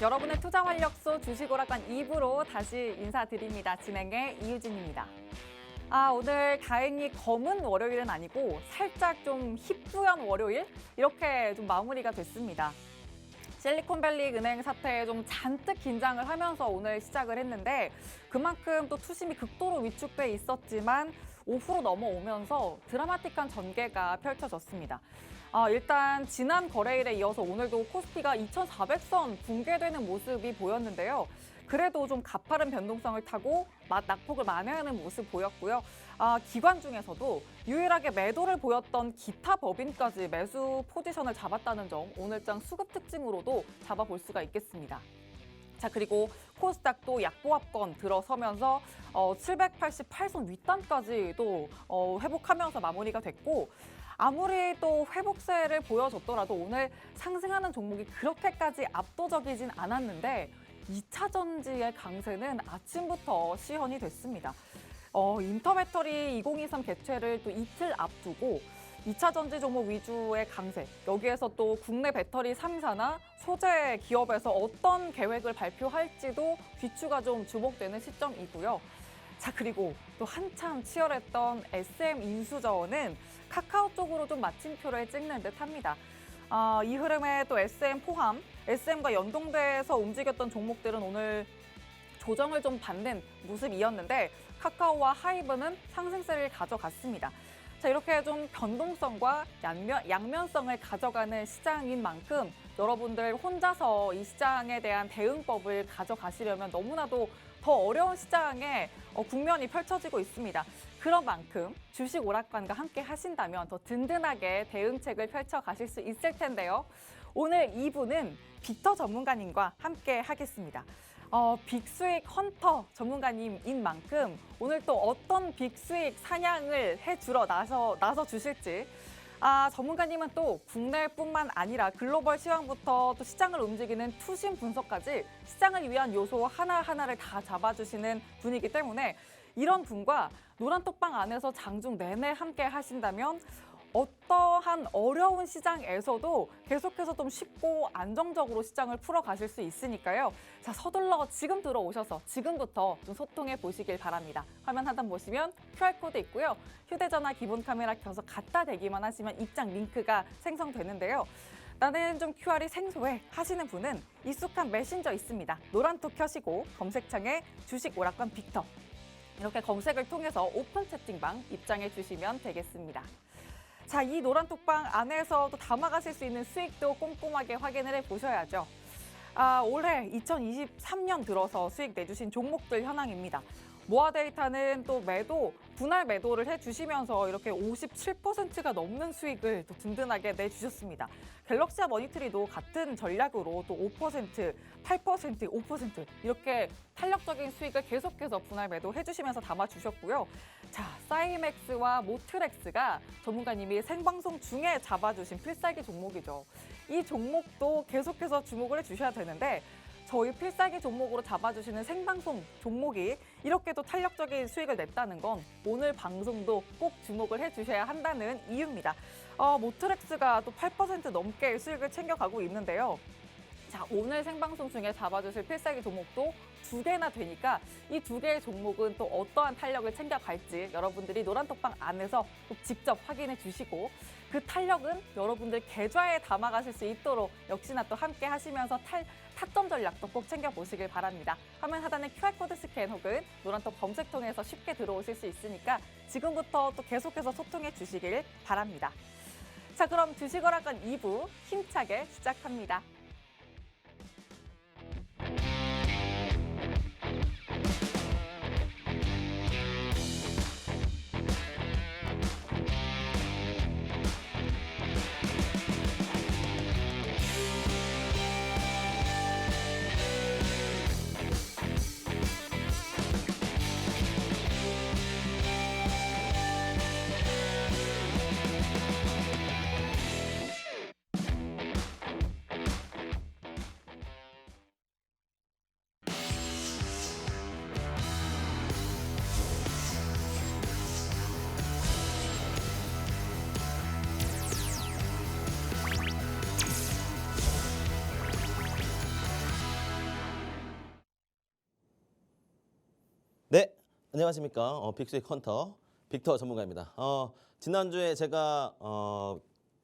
여러분의 투자 활력소 주식오락관 2부로 다시 인사드립니다. 진행의 이유진입니다. 오늘 다행히 검은 월요일은 아니고 살짝 좀 희뿌연 월요일? 이렇게 좀 마무리가 됐습니다. 실리콘밸리 은행 사태에 좀 잔뜩 긴장을 하면서 오늘 시작을 했는데 그만큼 또 투심이 극도로 위축돼 있었지만 5% 넘어오면서 드라마틱한 전개가 펼쳐졌습니다. 일단 지난 거래일에 이어서 오늘도 코스피가 2,400선 붕괴되는 모습이 보였는데요. 그래도 좀 가파른 변동성을 타고 낙폭을 만회하는 모습 보였고요. 기관 중에서도 유일하게 매도를 보였던 기타 법인까지 매수 포지션을 잡았다는 점 오늘장 수급 특징으로도 잡아볼 수가 있겠습니다. 자, 그리고 코스닥도 약보합권 들어서면서 788선 윗단까지 또 회복하면서 마무리가 됐고 아무리 또 회복세를 보여줬더라도 오늘 상승하는 종목이 그렇게까지 압도적이진 않았는데 2차 전지의 강세는 아침부터 시현이 됐습니다. 인터배터리 2023 개최를 또 이틀 앞두고 2차 전지 종목 위주의 강세, 여기에서 또 국내 배터리 3사나 소재 기업에서 어떤 계획을 발표할지도 귀추가 좀 주목되는 시점이고요. 자, 그리고 또 한참 치열했던 SM 인수저는 카카오 쪽으로 좀 마침표를 찍는 듯합니다. 이 흐름에 또 SM 포함, SM과 연동돼서 움직였던 종목들은 오늘 조정을 좀 받는 모습이었는데 카카오와 하이브는 상승세를 가져갔습니다. 자, 이렇게 좀 변동성과 양면성을 가져가는 시장인 만큼 여러분들 혼자서 이 시장에 대한 대응법을 가져가시려면 너무나도 더 어려운 시장에 국면이 펼쳐지고 있습니다. 그런 만큼 주식 오락관과 함께 하신다면 더 든든하게 대응책을 펼쳐가실 수 있을 텐데요. 오늘 2부는 빅터 전문가님과 함께 하겠습니다. 빅수익 헌터 전문가님인 만큼 오늘 또 어떤 빅수익 사냥을 해주러 나서 주실지 전문가님은 또 국내뿐만 아니라 글로벌 시황부터 또 시장을 움직이는 투심 분석까지 시장을 위한 요소 하나하나를 다 잡아주시는 분이기 때문에 이런 분과 노란톡방 안에서 장중 내내 함께 하신다면 어떠한 어려운 시장에서도 계속해서 좀 쉽고 안정적으로 시장을 풀어가실 수 있으니까요. 자, 서둘러 지금 들어오셔서 지금부터 좀 소통해 보시길 바랍니다. 화면 하단 보시면 QR코드 있고요. 휴대전화 기본 카메라 켜서 갖다 대기만 하시면 입장 링크가 생성되는데요. 나는 좀 QR이 생소해 하시는 분은 익숙한 메신저 있습니다. 노란톡 켜시고 검색창에 주식 오락관 빅터 이렇게 검색을 통해서 오픈 채팅방 입장해 주시면 되겠습니다. 자, 이 노란톡방 안에서 또 담아가실 수 있는 수익도 꼼꼼하게 확인을 해보셔야죠. 올해 2023년 들어서 수익 내주신 종목들 현황입니다. 모아 데이터는 또 분할 매도를 해주시면서 이렇게 57%가 넘는 수익을 또 든든하게 내주셨습니다. 갤럭시와 머니트리도 같은 전략으로 또 5%, 8%, 5% 이렇게 탄력적인 수익을 계속해서 분할 매도 해주시면서 담아주셨고요. 자, 사이맥스와 모트렉스가 전문가님이 생방송 중에 잡아주신 필살기 종목이죠. 이 종목도 계속해서 주목을 해주셔야 되는데 저희 필살기 종목으로 잡아주시는 생방송 종목이 이렇게 또 탄력적인 수익을 냈다는 건 오늘 방송도 꼭 주목을 해주셔야 한다는 이유입니다. 모트렉스가 또 8% 넘게 수익을 챙겨가고 있는데요. 자, 오늘 생방송 중에 잡아주실 필살기 종목도 2개나 되니까 이 2개의 종목은 또 어떠한 탄력을 챙겨갈지 여러분들이 노란톡방 안에서 꼭 직접 확인해 주시고 그 탄력은 여러분들 계좌에 담아가실 수 있도록 역시나 또 함께 하시면서 타점 전략도 꼭 챙겨보시길 바랍니다. 화면 하단에 QR코드 스캔 혹은 노란톡 검색통해서 쉽게 들어오실 수 있으니까 지금부터 또 계속해서 소통해 주시길 바랍니다. 자, 그럼 주식오락관 2부 힘차게 시작합니다. 안녕하십니까. 빅스윙 헌터 빅터 전문가입니다. 지난주에 제가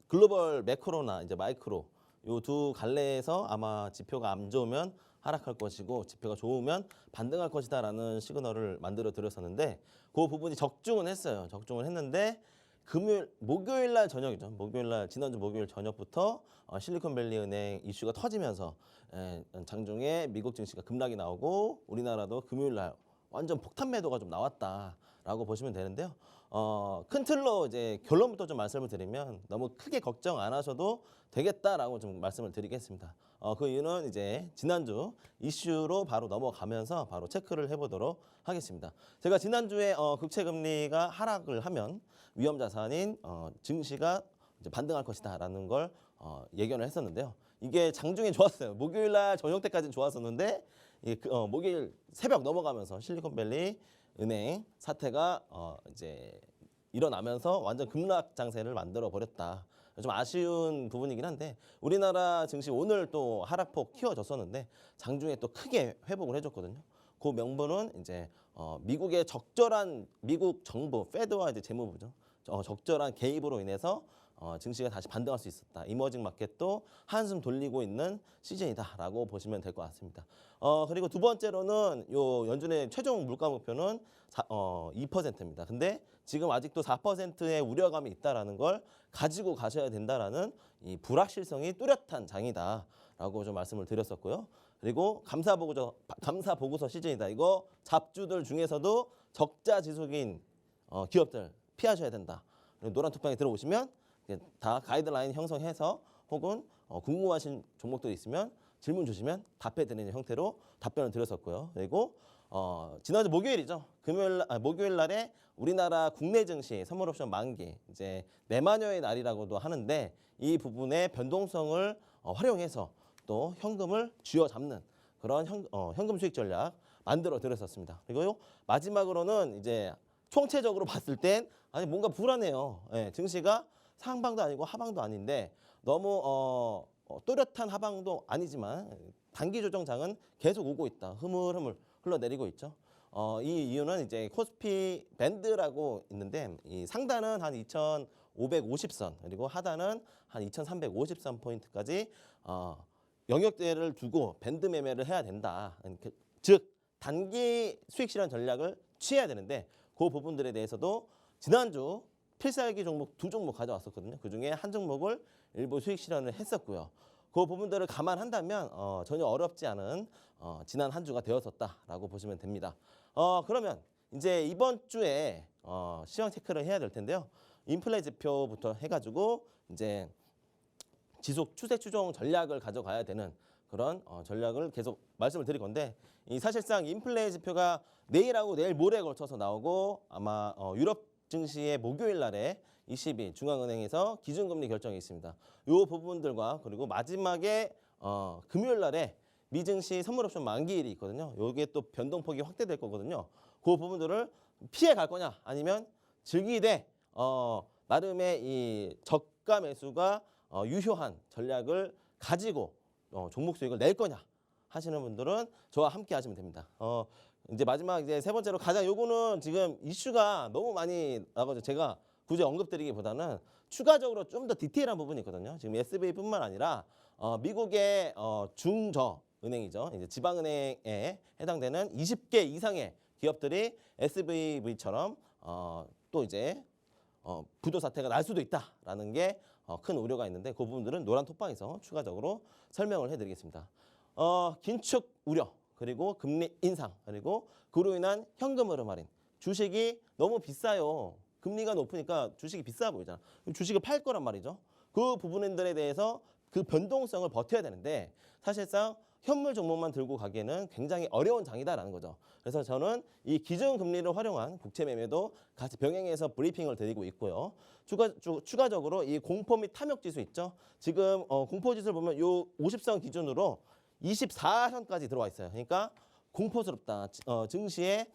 글로벌 매크로나 이제 마이크로 요 두 갈래에서 아마 지표가 안 좋으면 하락할 것이고 지표가 좋으면 반등할 것이다라는 시그널을 만들어 드렸었는데 그 부분이 적중은 했어요. 적중을 했는데 목요일 날 저녁이죠. 지난주 목요일 저녁부터 실리콘밸리 은행 이슈가 터지면서 장중에 미국 증시가 급락이 나오고 우리나라도 금요일 날 완전 폭탄 매도가 좀 나왔다라고 보시면 되는데요. 큰 틀로 이제 결론부터 좀 말씀을 드리면 너무 크게 걱정 안 하셔도 되겠다라고 좀 말씀을 드리겠습니다. 그 이유는 이제 지난주 이슈로 바로 넘어가면서 바로 체크를 해보도록 하겠습니다. 제가 지난주에 국채금리가 하락을 하면 위험 자산인 증시가 이제 반등할 것이다라는 걸 예견을 했었는데요. 이게 장중에 좋았어요. 목요일 날 저녁 때까지는 좋았었는데 목요일 새벽 넘어가면서 실리콘밸리 은행 사태가 이제 일어나면서 완전 급락 장세를 만들어 버렸다. 좀 아쉬운 부분이긴 한데 우리나라 증시 오늘 또 하락폭 키워졌었는데 장중에 또 크게 회복을 해줬거든요. 그 명분은 이제 미국의 적절한 미국 정부 페드와 이제 재무부죠. 적절한 개입으로 인해서 증시가 다시 반등할 수 있었다. 이머징 마켓도 한숨 돌리고 있는 시즌이다라고 보시면 될 것 같습니다. 그리고 두 번째로는 요 연준의 최종 물가 목표는 2%입니다. 근데 지금 아직도 4%의 우려감이 있다라는 걸 가지고 가셔야 된다라는 이 불확실성이 뚜렷한 장이다라고 좀 말씀을 드렸었고요. 그리고 감사 보고서 시즌이다. 이거 잡주들 중에서도 적자 지속인 기업들 피하셔야 된다. 노란 톡방에 들어오시면 다 가이드라인 형성해서 혹은 궁금하신 종목들이 있으면 질문 주시면 답해드리는 형태로 답변을 드렸었고요. 그리고 지난주 목요일이죠. 목요일 날에 우리나라 국내 증시 선물옵션 만기 이제 내마녀의 날이라고도 하는데 이 부분의 변동성을 활용해서 또 현금을 쥐어잡는 그런 현금 수익 전략 만들어 드렸었습니다. 그리고 마지막으로는 이제 총체적으로 봤을 땐 아니 뭔가 불안해요. 증시가 상방도 아니고 하방도 아닌데 너무 또렷한 하방도 아니지만 단기 조정장은 계속 오고 있다. 흐물흐물 흘러내리고 있죠. 이 이유는 이제 코스피 밴드라고 있는데 이 상단은 한 2,550선 그리고 하단은 한 2,350선 포인트까지 영역대를 두고 밴드 매매를 해야 된다. 즉 단기 수익 실현 전략을 취해야 되는데 그 부분들에 대해서도 지난주 필살기 종목 두 종목 가져왔었거든요. 그중에 한 종목을 일부 수익 실현을 했었고요. 그 부분들을 감안한다면 전혀 어렵지 않은 지난 한 주가 되었었다라고 보시면 됩니다. 그러면 이제 이번 주에 시황 체크를 해야 될 텐데요. 인플레 지표부터 해가지고 이제 지속 추세 추종 전략을 가져가야 되는 그런 전략을 계속 말씀을 드릴 건데 이 사실상 인플레 지표가 내일하고 내일 모레에 걸쳐서 나오고 아마 유럽 증시의 목요일 날에 ECB 중앙은행에서 기준금리 결정이 있습니다. 이 부분들과 그리고 마지막에 금요일 날에 미증시 선물옵션 만기일이 있거든요. 이게 또 변동폭이 확대될 거거든요. 그 부분들을 피해 갈 거냐 아니면 즐기되 나름의 이 저가 매수가 유효한 전략을 가지고 종목 수익을 낼 거냐 하시는 분들은 저와 함께 하시면 됩니다. 이제 마지막 이제 세 번째로 가장 요거는 지금 이슈가 너무 많이 나가지고 제가 굳이 언급드리기보다는 추가적으로 좀 더 디테일한 부분이 있거든요. 지금 SBA뿐만 아니라 미국의 중저 은행이죠. 이제 지방은행에 해당되는 20개 이상의 기업들이 SVB처럼 또 이제 부도 사태가 날 수도 있다라는 게 큰 우려가 있는데 그 부분들은 노란 톡방에서 추가적으로 설명을 해드리겠습니다. 긴축 우려 그리고 금리 인상 그리고 그로 인한 현금 흐름 할인 주식이 너무 비싸요. 금리가 높으니까 주식이 비싸 보이잖아. 주식을 팔 거란 말이죠. 그 부분들에 대해서 그 변동성을 버텨야 되는데 사실상 현물 종목만 들고 가기에는 굉장히 어려운 장이다라는 거죠. 그래서 저는 이 기준금리를 활용한 국채 매매도 같이 병행해서 브리핑을 드리고 있고요. 추가적으로 이 공포 및 탐욕 지수 있죠. 지금 공포 지수를 보면 요 50선 기준으로 24선까지 들어와 있어요. 그러니까 공포스럽다. 증시에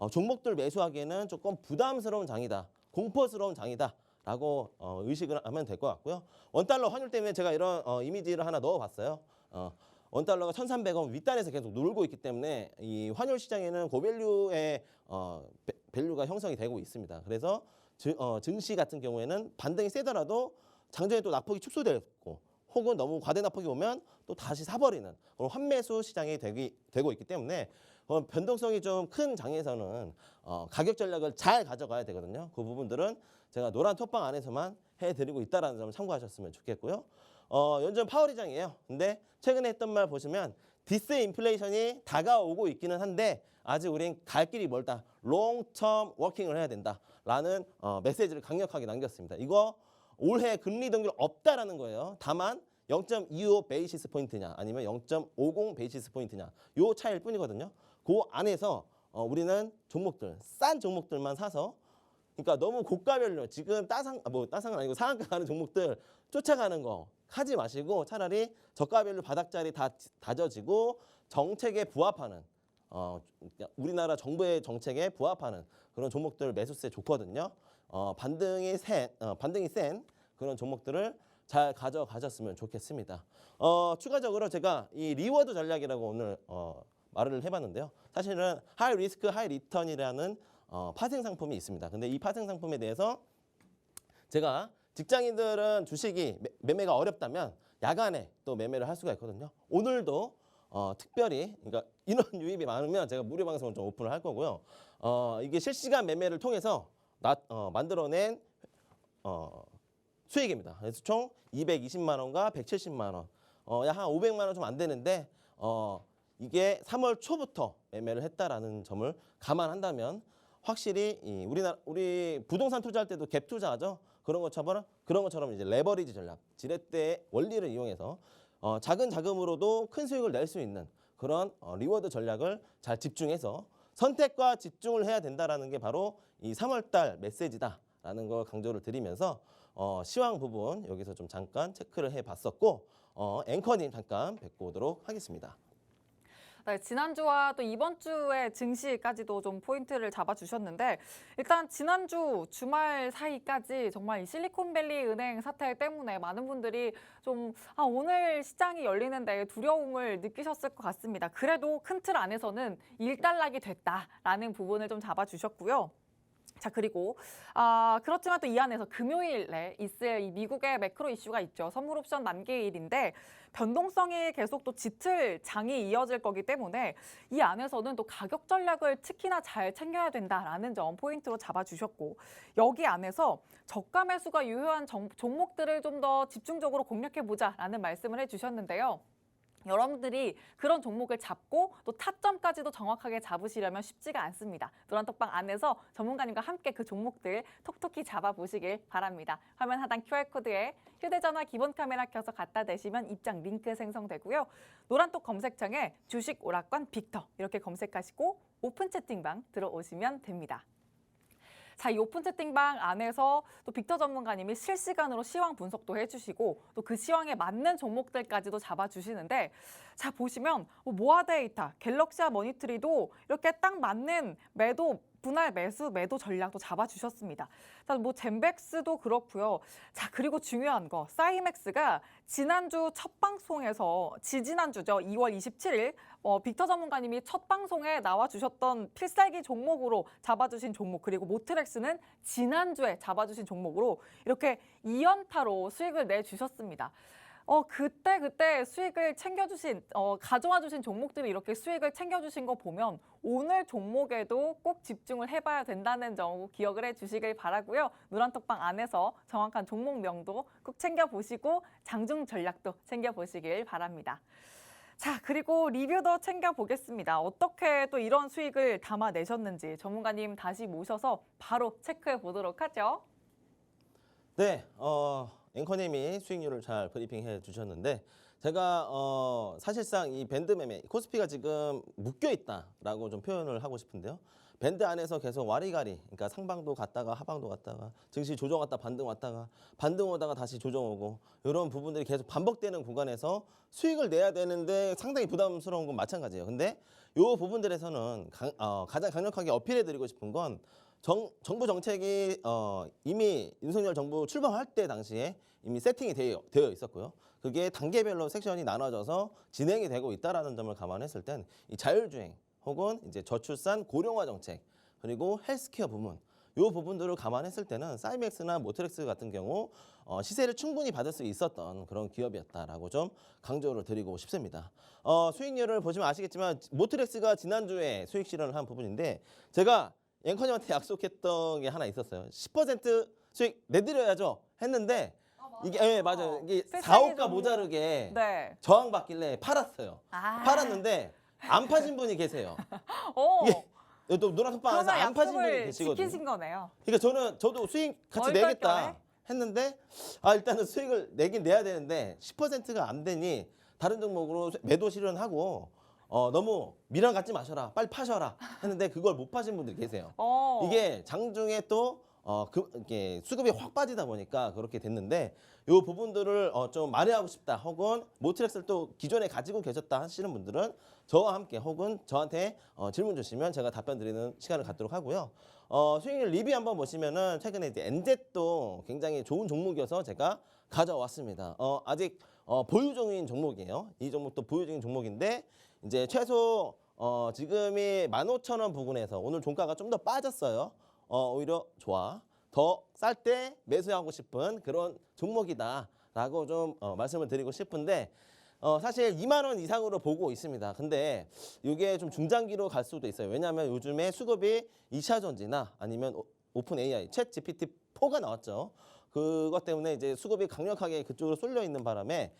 종목들 매수하기에는 조금 부담스러운 장이다. 공포스러운 장이다. 라고 의식을 하면 될 것 같고요. 원달러 환율 때문에 제가 이런 이미지를 하나 넣어봤어요. 원달러가 1,300원 윗단에서 계속 놀고 있기 때문에 이 환율 시장에는 고밸류의 밸류가 형성이 되고 있습니다. 그래서 증시 같은 경우에는 반등이 세더라도 장전에 또 낙폭이 축소되고 혹은 너무 과대 낙폭이 오면 또 다시 사버리는 그런 환매수 시장이 되고 있기 때문에 변동성이 좀 큰 장에서는 가격 전략을 잘 가져가야 되거든요. 그 부분들은 제가 노란 톡방 안에서만 해드리고 있다는 점을 참고하셨으면 좋겠고요. 연준 파월 의장이에요. 근데 최근에 했던 말 보시면 디스인플레이션이 다가오고 있기는 한데 아직 우린 갈 길이 멀다. 롱텀 워킹을 해야 된다라는 메시지를 강력하게 남겼습니다. 이거 올해 금리 동결 없다라는 거예요. 다만 0.25 베이시스 포인트냐 아니면 0.50 베이시스 포인트냐 요 차이일 뿐이거든요. 그 안에서 우리는 종목들 싼 종목들만 사서 그러니까 너무 고가별로 지금 따상은 아니고 상한가 가는 종목들 쫓아가는 거 하지 마시고 차라리 저가별로 바닥자리 다 다져지고 정책에 부합하는 우리나라 정부의 정책에 부합하는 그런 종목들 매수세 좋거든요. 반등이 센 그런 종목들을 잘 가져가셨으면 좋겠습니다. 추가적으로 제가 이 리워드 전략이라고 오늘 말을 해봤는데요. 사실은 하이 리스크 하이 리턴이라는 파생 상품이 있습니다. 근데 이 파생 상품에 대해서 제가 직장인들은 주식이 매매가 어렵다면 야간에 또 매매를 할 수가 있거든요. 오늘도 특별히 그러니까 인원 유입이 많으면 제가 무료 방송을 좀 오픈을 할 거고요. 이게 실시간 매매를 통해서 만들어낸 수익입니다. 그래서 총 220만 원과 170만 원, 약 한 500만 원 좀 안 되는데 이게 3월 초부터 매매를 했다라는 점을 감안한다면 확실히 우리 부동산 투자할 때도 갭 투자하죠. 그런 것처럼 이제 레버리지 전략, 지렛대의 원리를 이용해서 작은 자금으로도 큰 수익을 낼 수 있는 그런 리워드 전략을 잘 집중해서 선택과 집중을 해야 된다라는 게 바로 이 3월달 메시지다라는 걸 강조를 드리면서 시황 부분 여기서 좀 잠깐 체크를 해봤었고 앵커님 잠깐 뵙고 오도록 하겠습니다. 네, 지난주와 또 이번 주의 증시까지도 좀 포인트를 잡아주셨는데 일단 지난주 주말 사이까지 정말 이 실리콘밸리 은행 사태 때문에 많은 분들이 좀 오늘 시장이 열리는데 두려움을 느끼셨을 것 같습니다. 그래도 큰 틀 안에서는 일단락이 됐다라는 부분을 좀 잡아주셨고요. 자, 그리고 그렇지만 또 이 안에서 금요일에 있을 이 미국의 매크로 이슈가 있죠. 선물 옵션 만기일인데 변동성이 계속 또 짙을 장이 이어질 거기 때문에 이 안에서는 또 가격 전략을 특히나 잘 챙겨야 된다라는 점 포인트로 잡아주셨고 여기 안에서 저가 매수가 유효한 종목들을 좀 더 집중적으로 공략해보자라는 말씀을 해주셨는데요. 여러분들이 그런 종목을 잡고 또 타점까지도 정확하게 잡으시려면 쉽지가 않습니다. 노란톡방 안에서 전문가님과 함께 그 종목들 톡톡히 잡아보시길 바랍니다. 화면 하단 QR코드에 휴대전화 기본 카메라 켜서 갖다 대시면 입장 링크 생성되고요. 노란톡 검색창에 주식 오락관 빅터 이렇게 검색하시고 오픈 채팅방 들어오시면 됩니다. 자, 이 오픈 채팅방 안에서 또 빅터 전문가님이 실시간으로 시황 분석도 해주시고 또 그 시황에 맞는 종목들까지도 잡아주시는데 자, 보시면 모아 데이터, 갤럭시와 머니트리도 이렇게 딱 맞는 분할 매도 전략도 잡아주셨습니다. 자, 젠백스도 그렇고요. 자, 그리고 중요한 거 사이맥스가 지난주 첫 방송에서 지지난주죠. 2월 27일 빅터 전문가님이 첫 방송에 나와주셨던 필살기 종목으로 잡아주신 종목 그리고 모트렉스는 지난주에 잡아주신 종목으로 이렇게 2연타로 수익을 내주셨습니다. 그때 수익을 챙겨주신, 가져와주신 종목들이 이렇게 수익을 챙겨주신 거 보면 오늘 종목에도 꼭 집중을 해봐야 된다는 점 기억을 해주시길 바라고요. 노란톡방 안에서 정확한 종목명도 꼭 챙겨보시고 장중 전략도 챙겨보시길 바랍니다. 자, 그리고 리뷰도 챙겨보겠습니다. 어떻게 또 이런 수익을 담아내셨는지 전문가님 다시 모셔서 바로 체크해 보도록 하죠. 네, 앵커님이 수익률을 잘 브리핑해 주셨는데 제가 사실상 이 밴드 매매 코스피가 지금 묶여 있다라고 좀 표현을 하고 싶은데요. 밴드 안에서 계속 와리가리, 그러니까 상방도 갔다가 하방도 갔다가 증시 조정 왔다 반등 왔다가 반등 오다가 다시 조정 오고 이런 부분들이 계속 반복되는 구간에서 수익을 내야 되는데 상당히 부담스러운 건 마찬가지예요. 근데 이 부분들에서는 가장 강력하게 어필해 드리고 싶은 건 정부 정책이 이미 윤석열 정부 출범할 때 당시에 이미 세팅이 되어 있었고요. 그게 단계별로 섹션이 나눠져서 진행이 되고 있다라는 점을 감안했을 땐 이 자율주행 혹은 이제 저출산 고령화 정책 그리고 헬스케어 부문 이 부분들을 감안했을 때는 사이맥스나 모트렉스 같은 경우 시세를 충분히 받을 수 있었던 그런 기업이었다라고 좀 강조를 드리고 싶습니다. 수익률을 보시면 아시겠지만 모트렉스가 지난주에 수익 실현을 한 부분인데 제가 앵커님한테 약속했던 게 하나 있었어요. 10% 수익 내드려야죠 했는데 이게 맞아요. 이게 세상에 4호가 좀- 모자르게 네. 저항받길래 팔았어요. 아. 팔았는데 안 파신 분이 계세요. 오. 이게 또 노란 톡방에서 그러면 안 파신 분이 약속을 계시거든요. 지키신 거네요. 그러니까 저도 수익 같이 얼떨결에? 내겠다 했는데 일단은 수익을 내긴 내야 되는데 10%가 안 되니 다른 종목으로 매도 실현하고 너무 미련 갖지 마셔라 빨리 파셔라 했는데 그걸 못 파신 분들이 계세요. 이게 장중에 또 이게 수급이 확 빠지다 보니까 그렇게 됐는데 이 부분들을 좀 만회하고 싶다 혹은 모트렉스를 또 기존에 가지고 계셨다 하시는 분들은 저와 함께 혹은 저한테 질문 주시면 제가 답변 드리는 시간을 갖도록 하고요. 수익률 리뷰 한번 보시면은 최근에 이제 엔젯도 굉장히 좋은 종목이어서 제가 가져왔습니다. 아직 보유 중인 종목이에요. 이 종목도 보유 중인 종목인데 이제 최소 지금이 15,000원 부근에서 오늘 종가가 좀 더 빠졌어요. 오히려 좋아. 더 쌀 때 매수하고 싶은 그런 종목이다라고 좀 말씀을 드리고 싶은데 사실 2만 원 이상으로 보고 있습니다. 근데 이게 좀 중장기로 갈 수도 있어요. 왜냐하면 요즘에 수급이 2차 전지나 아니면 오픈 AI, 챗 GPT-4가 나왔죠. 그것 때문에 이제 수급이 강력하게 그쪽으로 쏠려 있는 바람에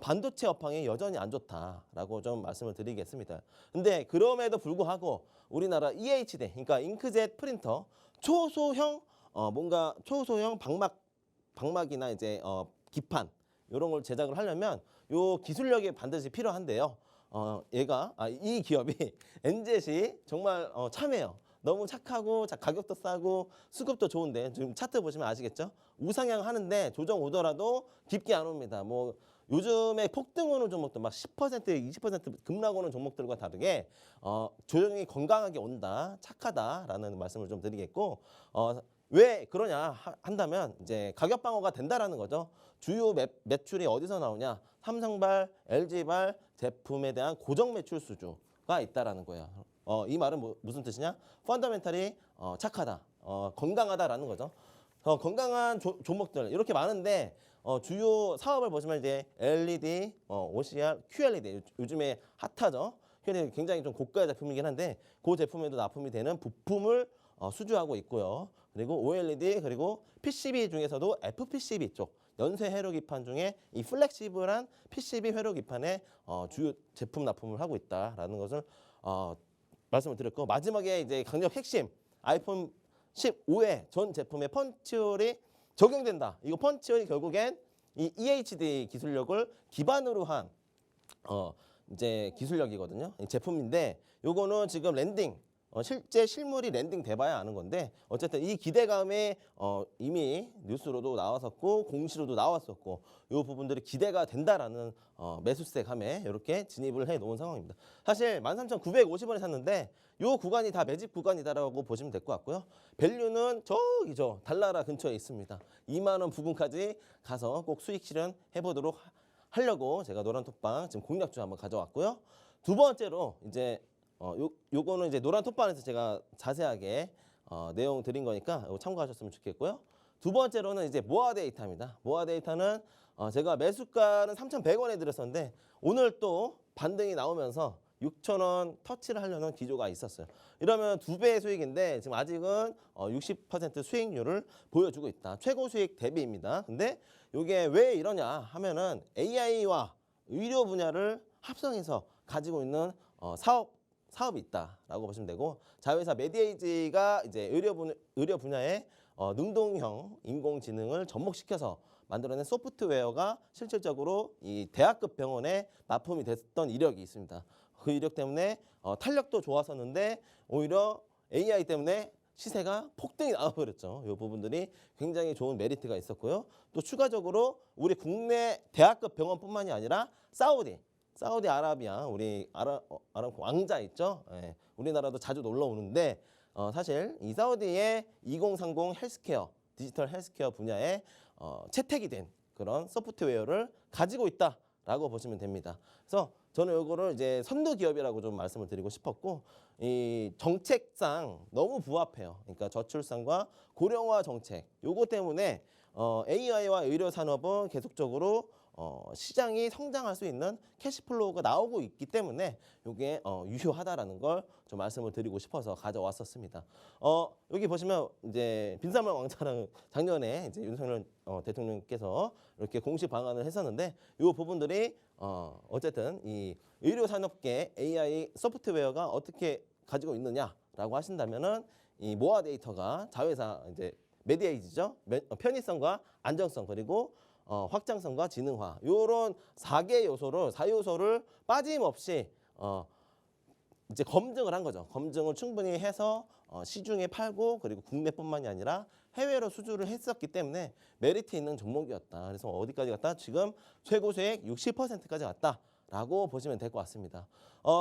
반도체 업황이 여전히 안 좋다라고 좀 말씀을 드리겠습니다. 근데 그럼에도 불구하고 우리나라 EHD, 그러니까 잉크젯 프린터 초소형 뭔가 초소형 방막이나 이제 기판 이런 걸 제작을 하려면 요 기술력이 반드시 필요한데요. 이 기업이 엔젯이 정말 참해요. 너무 착하고 가격도 싸고 수급도 좋은데 지금 차트 보시면 아시겠죠? 우상향 하는데 조정 오더라도 깊게 안 옵니다. 뭐 요즘에 폭등 오는 종목도 막 10%, 20% 급락 오는 종목들과 다르게 조정이 건강하게 온다, 착하다라는 말씀을 좀 드리겠고 왜 그러냐 한다면 이제 가격 방어가 된다라는 거죠. 주요 매출이 어디서 나오냐? 삼성발, LG발 제품에 대한 고정 매출 수주가 있다라는 거예요. 이 말은 무슨 뜻이냐? 펀더멘탈이 착하다, 건강하다라는 거죠. 건강한 종목들 이렇게 많은데 주요 사업을 보시면 이제 LED, OCR, QLED 요즘에 핫하죠. QLED 굉장히 좀 고가 제품이긴 한데 그 제품에도 납품이 되는 부품을 수주하고 있고요. 그리고 OLED 그리고 PCB 중에서도 FPCB 쪽 연쇄 회로 기판 중에 이 플렉시블한 PCB 회로 기판에 주요 제품 납품을 하고 있다라는 것을 말씀을 드렸고 마지막에 이제 강력 핵심 아이폰 15의 전 제품에 펀치홀이 적용된다. 이거 펀치홀이 결국엔 이 EHD 기술력을 기반으로 한 이제 기술력이거든요. 이 제품인데 요거는 지금 랜딩 실제 실물이 랜딩 돼봐야 아는 건데 어쨌든 이 기대감에 이미 뉴스로도 나왔었고 공시로도 나왔었고 이 부분들이 기대가 된다라는 매수세 감에 이렇게 진입을 해 놓은 상황입니다. 사실 13,950원에 샀는데 이 구간이 다 매집 구간이다라고 보시면 될 것 같고요. 밸류는 저기죠. 달나라 근처에 있습니다. 2만 원 부근까지 가서 꼭 수익 실현 해보도록 하려고 제가 노란 톡방 지금 공략주 한번 가져왔고요. 두 번째로 이제 요거는 이제 노란 톡방에서 제가 자세하게 내용 드린 거니까 이거 참고하셨으면 좋겠고요. 두 번째로는 이제 모아 데이터입니다. 모아 데이터는 제가 매수가는 3,100원에 드렸었는데 오늘 또 반등이 나오면서 6,000원 터치를 하려는 기조가 있었어요. 이러면 2배의 수익인데 지금 아직은 60% 수익률을 보여주고 있다. 최고 수익 대비입니다. 근데 이게 왜 이러냐 하면은 AI와 의료 분야를 합성해서 가지고 있는 사업이 있다라고 보시면 되고 자회사 메디에이지가 이제 의료 분야의 능동형 인공지능을 접목시켜서 만들어낸 소프트웨어가 실질적으로 이 대학급 병원에 납품이 됐던 이력이 있습니다. 그 이력 때문에 탄력도 좋았었는데 오히려 AI 때문에 시세가 폭등이 나와버렸죠. 이 부분들이 굉장히 좋은 메리트가 있었고요. 또 추가적으로 우리 국내 대학급 병원뿐만이 아니라 사우디아라비아 우리 아람코 왕자 있죠. 예, 우리나라도 자주 놀러 오는데 사실 이 사우디의 2030 헬스케어 디지털 헬스케어 분야에 채택이 된 그런 소프트웨어를 가지고 있다라고 보시면 됩니다. 그래서 저는 이거를 이제 선도 기업이라고 좀 말씀을 드리고 싶었고, 이 정책상 너무 부합해요. 그러니까 저출산과 고령화 정책 요거 때문에 AI와 의료 산업은 계속적으로 시장이 성장할 수 있는 캐시플로우가 나오고 있기 때문에 이게 유효하다라는 걸 좀 말씀을 드리고 싶어서 가져왔었습니다. 여기 보시면 이제 빈산물 왕자랑 작년에 이제 윤석열 대통령께서 이렇게 공식 방한을 했었는데 이 부분들이 어쨌든 이 의료 산업계 AI 소프트웨어가 어떻게 가지고 있느냐라고 하신다면은 이 모아 데이터가 자회사 이제 메디에이지죠. 편의성과 안정성 그리고 확장성과 지능화 요런 4개 요소를 4요소를 빠짐없이 이제 검증을 한 거죠. 검증을 충분히 해서 시중에 팔고 그리고 국내뿐만이 아니라 해외로 수주를 했었기 때문에 메리트 있는 종목이었다. 그래서 어디까지 갔다? 지금 최고 수익 60%까지 갔다라고 보시면 될 것 같습니다.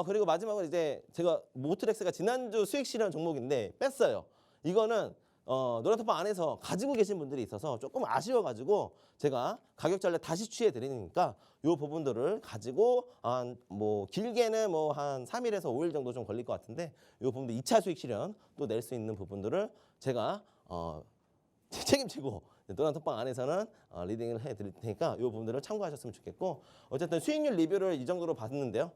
그리고 마지막으로 이제 제가 모트렉스가 지난주 수익 실현 종목인데 뺐어요. 이거는 노란톡방 안에서 가지고 계신 분들이 있어서 조금 아쉬워가지고 제가 가격 전략 다시 취해 드리니까 이 부분들을 가지고 뭐 길게는 뭐 한 3일에서 5일 정도 좀 걸릴 것 같은데 이 부분들 2차 수익 실현 또 낼 수 있는 부분들을 제가 책임지고 노란톡방 안에서는 리딩을 해 드릴 테니까 이 부분들을 참고하셨으면 좋겠고 어쨌든 수익률 리뷰를 이 정도로 봤는데요.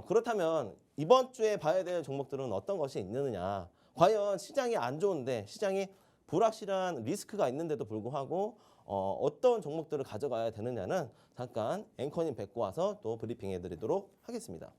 그렇다면 이번 주에 봐야 될 종목들은 어떤 것이 있느냐. 과연 시장이 안 좋은데 시장이 불확실한 리스크가 있는데도 불구하고 어떤 종목들을 가져가야 되느냐는 잠깐 앵커님 뵙고 와서 또 브리핑해 드리도록 하겠습니다.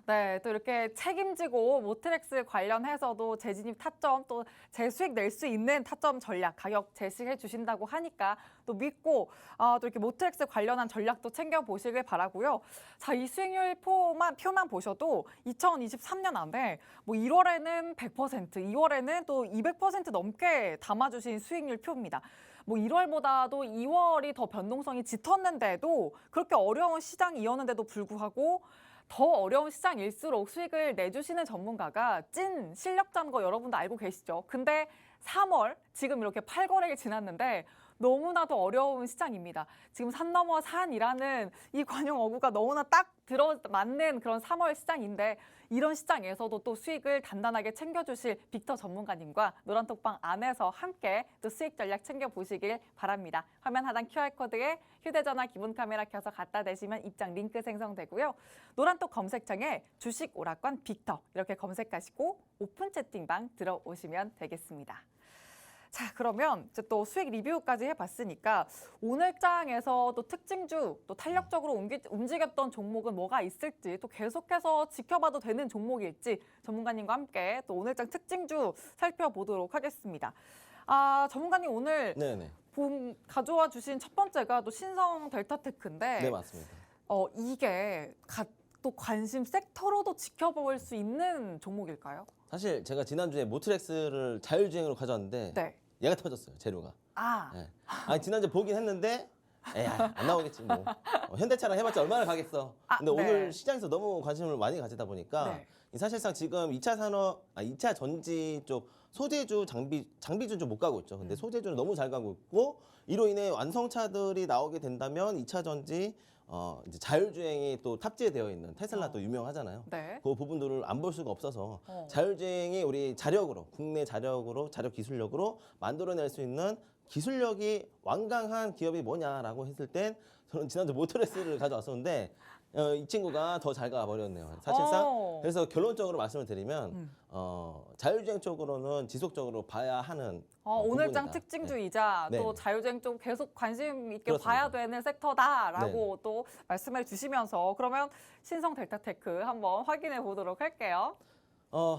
네, 또 이렇게 책임지고 모트렉스 관련해서도 재진입 타점 또 재수익 낼 수 있는 타점 전략 가격 제시해 주신다고 하니까 또 믿고 또 이렇게 모트렉스 관련한 전략도 챙겨 보시길 바라고요. 자, 이 수익률 표만 보셔도 2023년 안에 뭐 1월에는 100%, 2월에는 또 200% 넘게 담아주신 수익률 표입니다. 뭐 1월보다도 2월이 더 변동성이 짙었는데도 그렇게 어려운 시장이었는데도 불구하고 더 어려운 시장일수록 수익을 내주시는 전문가가 찐 실력자인 거 여러분도 알고 계시죠? 근데 3월 지금 이렇게 8거래일 지났는데 너무나도 어려운 시장입니다. 지금 산 넘어 산이라는 이 관용 어구가 너무나 딱 들어맞는 그런 3월 시장인데 이런 시장에서도 또 수익을 단단하게 챙겨주실 빅터 전문가님과 노란톡방 안에서 함께 또 수익 전략 챙겨보시길 바랍니다. 화면 하단 QR코드에 휴대전화 기본 카메라 켜서 갖다 대시면 입장 링크 생성되고요. 노란톡 검색창에 주식 오락관 빅터 이렇게 검색하시고 오픈 채팅방 들어오시면 되겠습니다. 자, 그러면 이제 또 수익 리뷰까지 해봤으니까 오늘 장에서 또 특징주, 또 탄력적으로 움직였던 종목은 뭐가 있을지 또 계속해서 지켜봐도 되는 종목일지 전문가님과 함께 또 오늘 장 특징주 살펴보도록 하겠습니다. 전문가님 오늘 네네. 가져와 주신 첫 번째가 또 신성 델타테크인데 네, 맞습니다. 이게 또 관심 섹터로도 지켜볼 수 있는 종목일까요? 사실 제가 지난주에 모트렉스를 자율주행으로 가져왔는데 네. 얘가 터졌어요, 재료가. 아, 네. 아니 지난주에 보긴 했는데 안 나오겠지 뭐. 현대차랑 해봤자 얼마나 가겠어. 근데 네. 오늘 시장에서 너무 관심을 많이 가지다 보니까 네. 사실상 지금 2차 산업, 2차 전지 쪽 소재주, 장비주는 좀 못 가고 있죠. 근데 소재주는 너무 잘 가고 있고 이로 인해 완성차들이 나오게 된다면 2차 전지 이제 자율주행이 또 탑재되어 있는 테슬라 또 유명하잖아요. 네. 그 부분들을 안 볼 수가 없어서 자율주행이 우리 자력으로 국내 자력 기술력으로 만들어낼 수 있는 기술력이 완강한 기업이 뭐냐라고 했을 땐 저는 지난주 모터레스를 가져왔었는데 이 친구가 더 잘 가버렸네요. 사실상 그래서 결론적으로 말씀을 드리면 자율주행 쪽으로는 지속적으로 봐야 하는 오늘 장 부분이다. 특징주이자 네. 또 네. 자율주행 쪽 계속 관심 있게 그렇습니다. 봐야 되는 섹터다라고 네. 또 말씀해 주시면서 그러면 신성 델타테크 한번 확인해 보도록 할게요.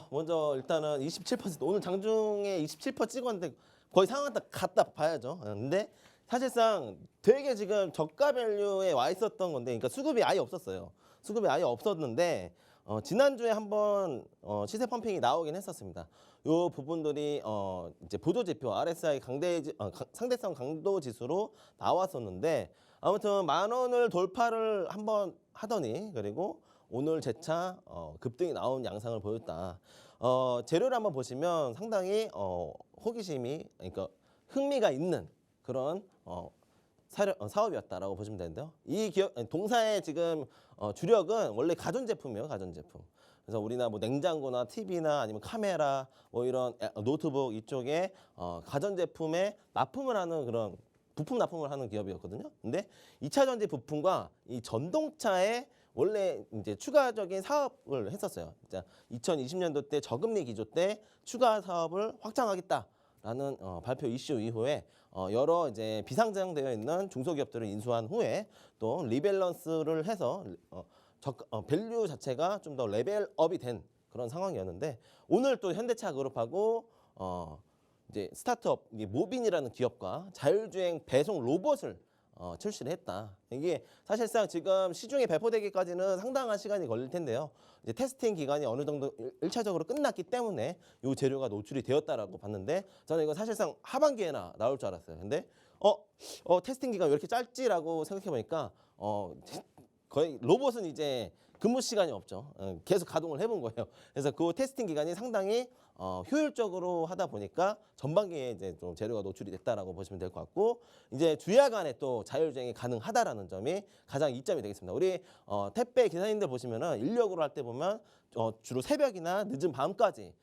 먼저 일단은 27% 오늘 장중에 27% 찍었는데 거의 상한 갔다 봐야죠. 근데 사실상 되게 지금 저가 밸류에 와 있었던 건데, 그러니까 수급이 아예 없었어요. 수급이 아예 없었는데 지난주에 한번 시세 펌핑이 나오긴 했었습니다. 요 부분들이 이제 보조 지표 RSI 상대성 강도 지수로 나왔었는데 아무튼 10,000원을 돌파를 한번 하더니 그리고 오늘 재차 급등이 나온 양상을 보였다. 재료를 한번 보시면 상당히 호기심이 그러니까 흥미가 있는 그런 사업이었다라고 보시면 되는데요. 이 기업 동사의 지금 주력은 원래 가전제품이에요, 가전제품. 그래서 우리나 뭐 냉장고나 TV나 아니면 카메라 뭐 이런 노트북 이쪽에 가전제품에 납품을 하는 그런 부품 납품을 하는 기업이었거든요. 근데 2차 전지 부품과 이 전동차에 원래 이제 추가적인 사업을 했었어요. 2020년도 때 저금리 기조 때 추가 사업을 확장하겠다라는 발표 이슈 이후에 여러 이제 비상장되어 있는 중소기업들을 인수한 후에 또 리밸런스를 해서 밸류 자체가 좀 더 레벨업이 된 그런 상황이었는데 오늘 또 현대차 그룹하고 이제 스타트업 이게 모빈이라는 기업과 자율주행 배송 로봇을 출시를 했다. 이게 사실상 지금 시중에 배포되기까지는 상당한 시간이 걸릴 텐데요. 이제 테스팅 기간이 어느 정도 1차적으로 끝났기 때문에 이 재료가 노출이 되었다라고 봤는데 저는 이거 사실상 하반기에나 나올 줄 알았어요. 근데 테스팅 기간 왜 이렇게 짧지라고 생각해 보니까 거의 로봇은 이제 근무 시간이 없죠. 계속 가동을 해본 거예요. 그래서 그 테스팅 기간이 상당히 효율적으로 하다 보니까 전반기에 이제 좀 재료가 노출이 됐다라고 보시면 될 것 같고 이제 주야간에 또 자율주행이 가능하다라는 점이 가장 이점이 되겠습니다. 우리 택배 기사님들 보시면은 인력으로 할 때 보면 주로 새벽이나 늦은 밤까지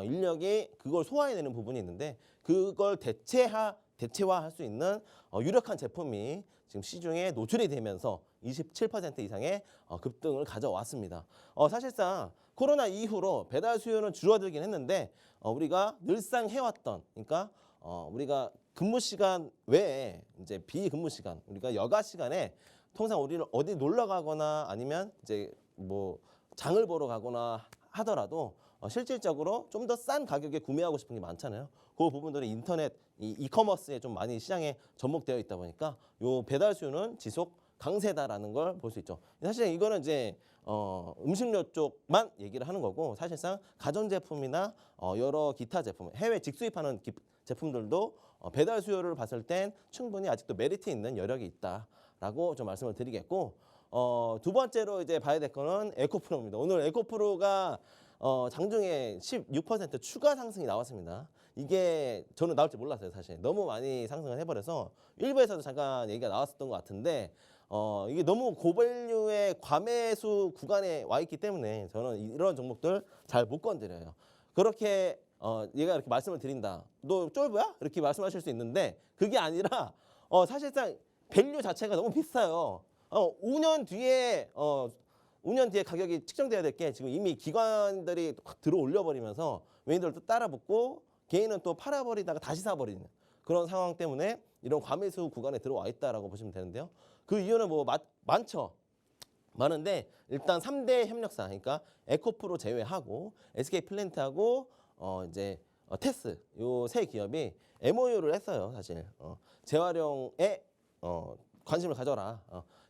인력이 그걸 소화해내는 부분이 있는데 그걸 대체화할 수 있는 유력한 제품이 지금 시중에 노출이 되면서 27% 이상의 급등을 가져왔습니다. 사실상 코로나 이후로 배달 수요는 줄어들긴 했는데 우리가 늘상 해왔던 그러니까 우리가 근무 시간 외에 이제 비근무 시간 우리가 여가 시간에 통상 우리를 어디 놀러 가거나 아니면 이제 뭐 장을 보러 가거나 하더라도 실질적으로 좀 더 싼 가격에 구매하고 싶은 게 많잖아요. 그 부분들이 인터넷 이커머스에 좀 많이 시장에 접목되어 있다 보니까 요 배달 수요는 지속 강세다라는 걸 볼 수 있죠. 사실 이거는 이제 음식료 쪽만 얘기를 하는 거고 사실상 가전제품이나 여러 기타 제품, 해외 직수입하는 제품들도 배달 수요를 봤을 땐 충분히 아직도 메리트 있는 여력이 있다라고 좀 말씀을 드리겠고 두 번째로 이제 봐야 될 거는 에코프로입니다. 오늘 에코프로가 장중에 16% 추가 상승이 나왔습니다. 이게 저는 나올 줄 몰랐어요, 사실. 너무 많이 상승을 해버려서 일부에서도 잠깐 얘기가 나왔었던 것 같은데 이게 너무 고밸류의 과매수 구간에 와 있기 때문에 저는 이런 종목들 잘 못 건드려요. 그렇게 얘가 이렇게 말씀을 드린다. 너 쫄보야? 이렇게 말씀하실 수 있는데 그게 아니라 사실상 밸류 자체가 너무 비싸요. 5년 뒤에 5년 뒤에 가격이 측정돼야 될 게 지금 이미 기관들이 확 들어 올려버리면서 외인들도 따라 붙고 개인은 또 팔아버리다가 다시 사버리는 그런 상황 때문에 이런 과매수 구간에 들어와 있다라고 보시면 되는데요. 그 이유는 뭐 많죠. 많은데 일단 3대 협력사 그러니까 에코프로 제외하고 SK플랜트하고 이제 테스 요 세 기업이 MOU를 했어요. 사실 재활용에 관심을 가져라.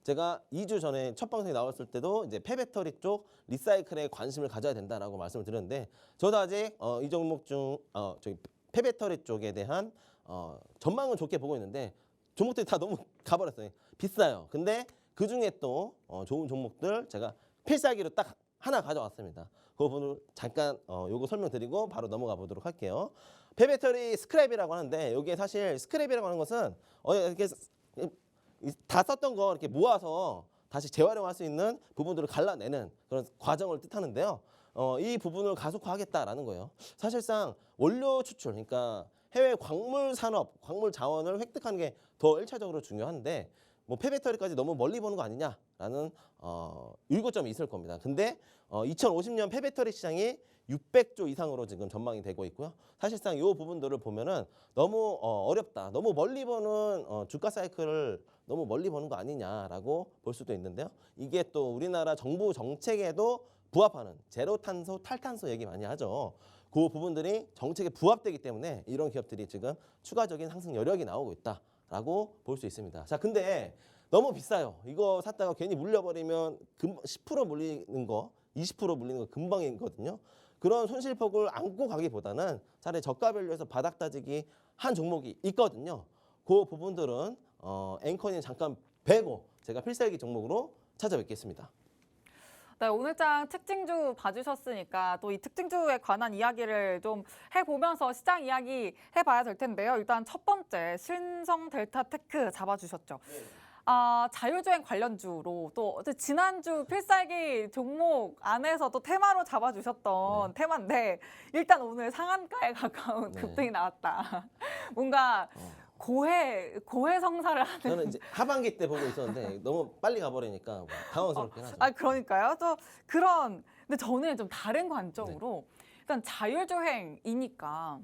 제가 2주 전에 첫 방송에 나왔을 때도 이제 폐배터리 쪽 리사이클에 관심을 가져야 된다라고 말씀을 드렸는데 저도 아직 이 종목 중 저기 폐배터리 쪽에 대한 전망은 좋게 보고 있는데 종목들이 다 너무 가버렸어요. 비싸요. 근데 그 중에 또 좋은 종목들 제가 필살기로 딱 하나 가져왔습니다. 그 부분을 잠깐 요거 설명드리고 바로 넘어가 보도록 할게요. 폐배터리 스크랩이라고 하는데 여기에 사실 스크랩이라고 하는 것은 이렇게 다 썼던 거 이렇게 모아서 다시 재활용할 수 있는 부분들을 갈라내는 그런 과정을 뜻하는데요. 이 부분을 가속화하겠다라는 거예요. 사실상 원료 추출, 그러니까 해외 광물 산업, 광물 자원을 획득하는 게 더 1차적으로 중요한데 뭐 폐배터리까지 너무 멀리 보는 거 아니냐라는 의구점이 있을 겁니다. 근데 2050년 폐배터리 시장이 600조 이상으로 지금 전망이 되고 있고요. 사실상 이 부분들을 보면은 너무 어렵다. 너무 멀리 보는 주가 사이클을 너무 멀리 보는 거 아니냐라고 볼 수도 있는데요. 이게 또 우리나라 정부 정책에도 부합하는 제로 탄소, 탈탄소 얘기 많이 하죠. 그 부분들이 정책에 부합되기 때문에 이런 기업들이 지금 추가적인 상승 여력이 나오고 있다라고 볼 수 있습니다. 자, 근데 너무 비싸요. 이거 샀다가 괜히 물려버리면 10% 물리는 거, 20% 물리는 거 금방이거든요. 그런 손실폭을 안고 가기보다는 차라리 저가밸류에서 바닥 따지기 한 종목이 있거든요. 그 부분들은 앵커님 잠깐 뵈고 제가 필살기 종목으로 찾아뵙겠습니다. 네, 오늘장 특징주 봐주셨으니까 또 이 특징주에 관한 이야기를 좀 해보면서 시장 이야기 해봐야 될 텐데요. 일단 첫 번째 신성 델타 테크 잡아주셨죠. 자율주행 관련주로 또 지난주 필살기 종목 안에서 또 테마로 잡아주셨던 테마인데 일단 오늘 상한가에 가까운 네. 급등이 나왔다. 뭔가 고해성사를 하는. 저는 이제 하반기 때 보고 있었는데 너무 빨리 가버리니까 뭐 당황스럽긴 하죠. 그러니까요. 또 근데 저는 좀 다른 관점으로 일단 자율주행이니까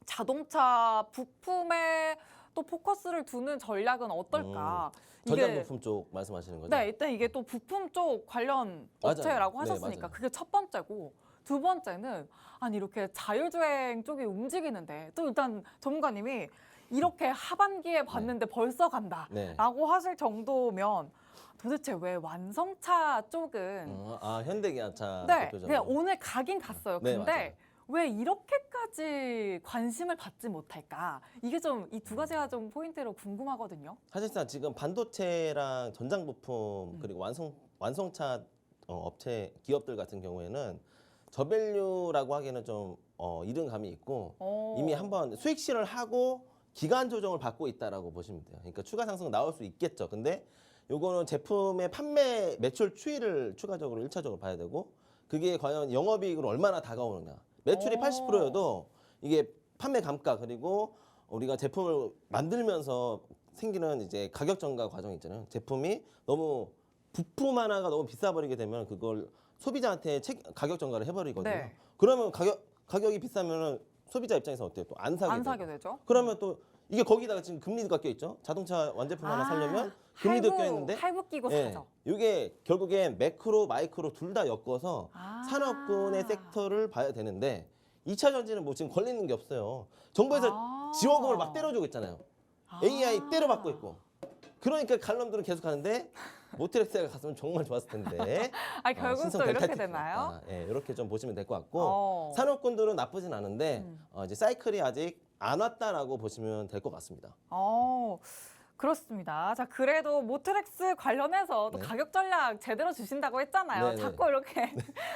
자동차 부품에 또 포커스를 두는 전략은 어떨까? 전장 부품 쪽 말씀하시는 거죠? 네, 일단 이게 또 부품 쪽 관련 맞아요. 업체라고 네, 하셨으니까 맞아요. 그게 첫 번째고 두 번째는 아니 이렇게 자율주행 쪽이 움직이는데 또 일단 전문가님이 이렇게 하반기에 봤는데 벌써 간다라고 네. 하실 정도면 도대체 왜 완성차 쪽은 현대기아차 네, 대표적으로. 그냥 오늘 가긴 갔어요. 네, 근데 맞아요. 왜 이렇게까지 관심을 받지 못할까? 이게 좀 이 두 가지가 좀 포인트로 궁금하거든요. 사실상 지금 반도체랑 전장 부품 그리고 완성차 업체 기업들 같은 경우에는 저밸류라고 하기에는 좀 이른 감이 있고 이미 한번 수익 실현을 하고 기간 조정을 받고 있다라고 보시면 돼요. 그러니까 추가 상승 나올 수 있겠죠. 근데 요거는 제품의 판매 매출 추이를 추가적으로 1차적으로 봐야 되고 그게 과연 영업이익으로 얼마나 다가오느냐. 매출이 80%여도 이게 판매 감가 그리고 우리가 제품을 만들면서 생기는 이제 가격 전가 과정 있잖아요. 제품이 너무 부품 하나가 너무 비싸 버리게 되면 그걸 소비자한테 가격 전가를 해버리거든요. 네. 그러면 가격이 비싸면은 소비자 입장에서 어때요? 또 안 사게 안 되고. 사게 되죠. 그러면 또 이게 거기다가 지금 금리가 껴 있죠. 자동차 완제품 하나 살려면 금리도 껴 있는데 할부 끼고 예, 사죠. 이게 결국엔 매크로 마이크로 둘 다 엮어서 산업군의 섹터를 봐야 되는데 2차 전지는 뭐 지금 걸리는 게 없어요. 정부에서 지원금을 막 때려주고 있잖아요. AI 때려받고 있고. 그러니까 갈럼들은 계속 가는데 모트렉스가 갔으면 정말 좋았을 텐데. 결국 신성 또 이렇게 델타테크. 되나요? 이렇게 좀 보시면 될 것 같고 산업군들은 나쁘진 않은데 이제 사이클이 아직 안 왔다라고 보시면 될 것 같습니다. 그렇습니다. 자, 그래도 모트렉스 관련해서 또 네. 가격 전략 제대로 주신다고 했잖아요. 네네. 자꾸 이렇게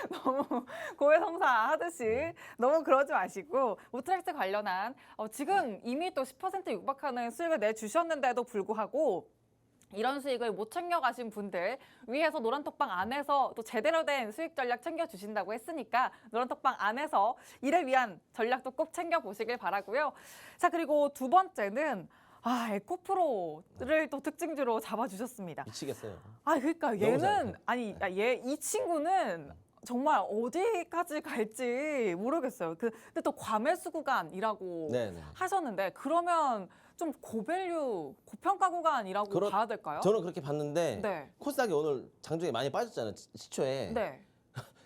너무 고해성사 하듯이 너무 그러지 마시고 모트렉스 관련한 지금 이미 또 10% 육박하는 수익을 내주셨는데도 불구하고 이런 수익을 못 챙겨가신 분들 위에서 노란톡방 안에서 또 제대로 된 수익 전략 챙겨주신다고 했으니까 노란톡방 안에서 이를 위한 전략도 꼭 챙겨보시길 바라고요. 자, 그리고 두 번째는 에코프로를 또 특징주로 잡아주셨습니다. 미치겠어요. 그러니까 너무 잘해요. 얘는 이 친구는 정말 어디까지 갈지 모르겠어요. 근데 또 과매수 구간이라고 네네. 하셨는데 그러면 좀 고밸류, 고평가 구간이라고 봐야 될까요? 저는 그렇게 봤는데 네. 코스닥이 오늘 장중에 많이 빠졌잖아요. 시초에. 네.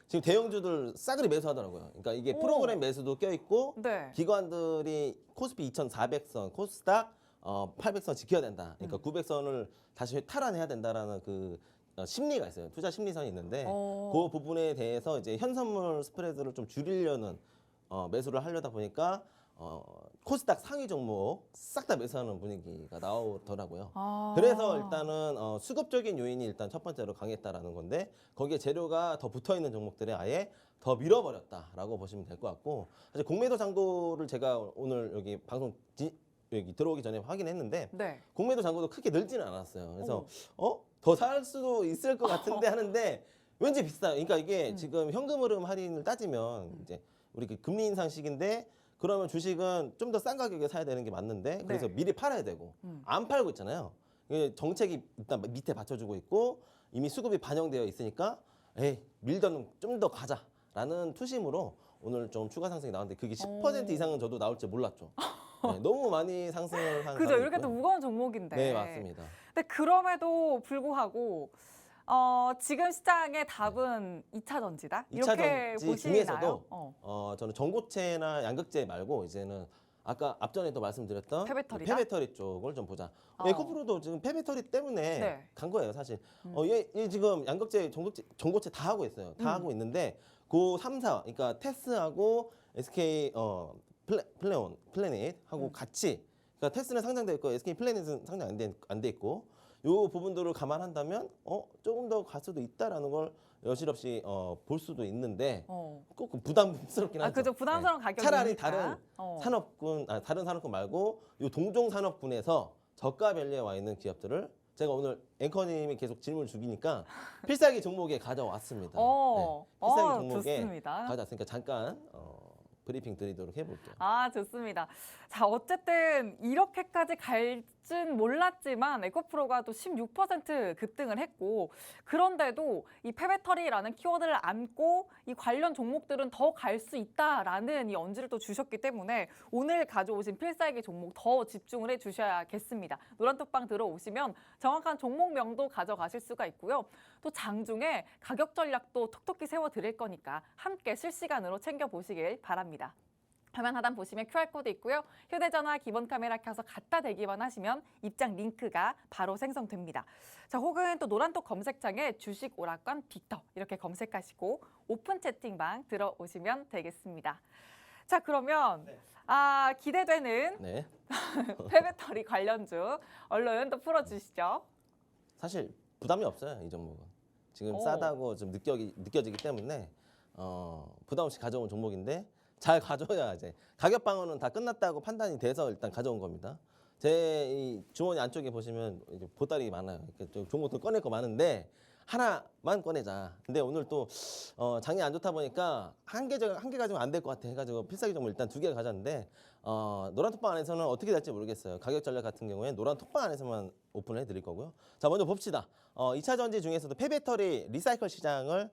지금 대형주들 싸그리 매수하더라고요. 그러니까 이게 프로그램 매수도 껴있고 네. 기관들이 코스피 2,400선, 코스닥 800선 지켜야 된다. 그러니까 900선을 다시 탈환해야 된다라는 그 심리가 있어요. 투자 심리선이 있는데 그 부분에 대해서 이제 현선물 스프레드를 좀 줄이려는 매수를 하려다 보니까 코스닥 상위 종목 싹 다 매수하는 분위기가 나오더라고요. 그래서 일단은 수급적인 요인이 일단 첫 번째로 강했다라는 건데 거기에 재료가 더 붙어 있는 종목들에 아예 더 밀어버렸다라고 보시면 될 것 같고 사실 공매도 잔고를 제가 오늘 여기 방송 여기 들어오기 전에 확인했는데 네. 공매도 잔고도 크게 늘지는 않았어요. 그래서 더 살 수도 있을 것 같은데 하는데 왠지 비싸요. 그러니까 이게 지금 현금 흐름 할인을 따지면 이제 우리 그 금리 인상 시기인데 그러면 주식은 좀 더 싼 가격에 사야 되는 게 맞는데 그래서 미리 팔아야 되고 안 팔고 있잖아요. 이게 정책이 일단 밑에 받쳐주고 있고 이미 수급이 반영되어 있으니까 밀더는 좀 더 가자라는 투심으로 오늘 좀 추가 상승이 나왔는데 그게 10% 이상은 저도 나올 줄 몰랐죠. 네, 너무 많이 상승을 한 그죠. 이렇게 있고요. 또 무거운 종목인데. 네, 맞습니다. 근데 그럼에도 불구하고 지금 시장의 답은 2차 전지다? 2차 이렇게 전지 보시나요? 중에서도 저는 전고체나 양극재 말고 이제는 아까 앞전에도 말씀드렸던 폐배터리다? 폐배터리 쪽을 좀 보자. 어. 에코프로도 지금 폐배터리 때문에 네. 간 거예요, 사실. 얘 지금 양극재, 전고체 다 하고 있어요. 다 하고 있는데 그 3사, 그러니까 테스하고 SK 플래닛하고 같이 그러니까 테스는 상장돼 있고 SK 플래닛은 상장 안 돼 있고 요 부분들을 감안한다면 조금 더 갈 수도 있다라는 걸 여실없이 볼 수도 있는데 꼭 부담스럽긴 하죠. 그죠. 부담스러운 가격이니까. 차라리 다른 산업군, 다른 산업군 말고 요 동종 산업군에서 저가 밸류에 와 있는 기업들을 제가 오늘 앵커님이 계속 질문을 주기니까 필살기 종목에 가져왔습니다. 필살기 종목에 좋습니다. 가져왔으니까 잠깐 브리핑 드리도록 해볼게요. 좋습니다. 자, 어쨌든 이렇게까지 갈진 몰랐지만 에코프로가 또 16% 급등을 했고, 그런데도 이 폐배터리라는 키워드를 안고 이 관련 종목들은 더 갈 수 있다라는 이 언지를 또 주셨기 때문에 오늘 가져오신 필살기 종목 더 집중을 해주셔야겠습니다. 노란톡방 들어오시면 정확한 종목명도 가져가실 수가 있고요. 또 장중에 가격 전략도 톡톡히 세워드릴 거니까 함께 실시간으로 챙겨보시길 바랍니다. 화면 하단 보시면 QR코드 있고요. 휴대전화 기본 카메라 켜서 갖다 대기만 하시면 입장 링크가 바로 생성됩니다. 자, 혹은 또 노란톡 검색창에 주식 오락관 빅터 이렇게 검색하시고 오픈 채팅방 들어오시면 되겠습니다. 자, 그러면 기대되는 폐배터리 관련주 얼른 또 풀어주시죠. 사실 부담이 없어요, 이 종목은. 지금 싸다고 좀 느껴지기 때문에 부담 없이 가져온 종목인데 잘 가져야 이제 가격 방어는 다 끝났다고 판단이 돼서 일단 가져온 겁니다. 제 이 주머니 안쪽에 보시면 이제 보따리 많아요. 이렇게 종목들 꺼낼 거 많은데 하나만 꺼내자. 근데 오늘 또 장이 안 좋다 보니까 한 개 가지고 안 될 것 같아 해가지고 필살기 종목 일단 2개 가져왔는데 노란 톡방 안에서는 어떻게 될지 모르겠어요. 가격 전략 같은 경우에 노란 톡방 안에서만 오픈을 해드릴 거고요. 자, 먼저 봅시다. 2차 전지 중에서도 폐배터리 리사이클 시장을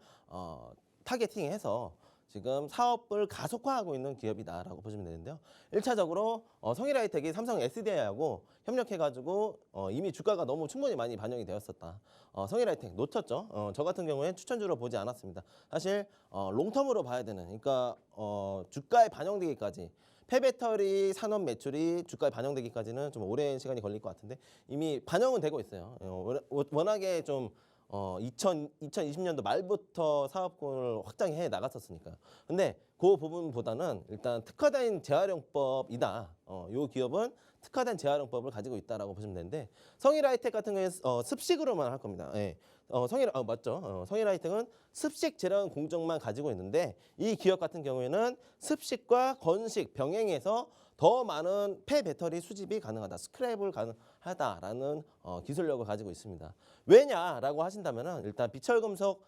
타겟팅해서 지금 사업을 가속화하고 있는 기업이다라고 보시면 되는데요. 1차적으로 성일하이텍이 삼성 SDI하고 협력해가지고 이미 주가가 너무 충분히 많이 반영이 되었었다. 성일하이텍 놓쳤죠. 저 같은 경우에 추천주로 보지 않았습니다. 사실 롱텀으로 봐야 되는, 그러니까 주가에 반영되기까지 폐배터리 산업 매출이 주가에 반영되기까지는 좀 오랜 시간이 걸릴 것 같은데 이미 반영은 되고 있어요. 워낙에 좀 2020년도 말부터 사업군을 확장해 나갔었으니까요. 근데 그 부분보다는 일단 특화된 재활용법이다. 이 기업은 특화된 재활용법을 가지고 있다라고 보시면 되는데 성일하이텍 같은 경우에 습식으로만 할 겁니다. 예. 맞죠. 성일하이텍은 습식 재련 공정만 가지고 있는데 이 기업 같은 경우에는 습식과 건식 병행해서 더 많은 폐배터리 수집이 가능하다, 스크랩을 가능하다라는 기술력을 가지고 있습니다. 왜냐라고 하신다면은 일단 비철금속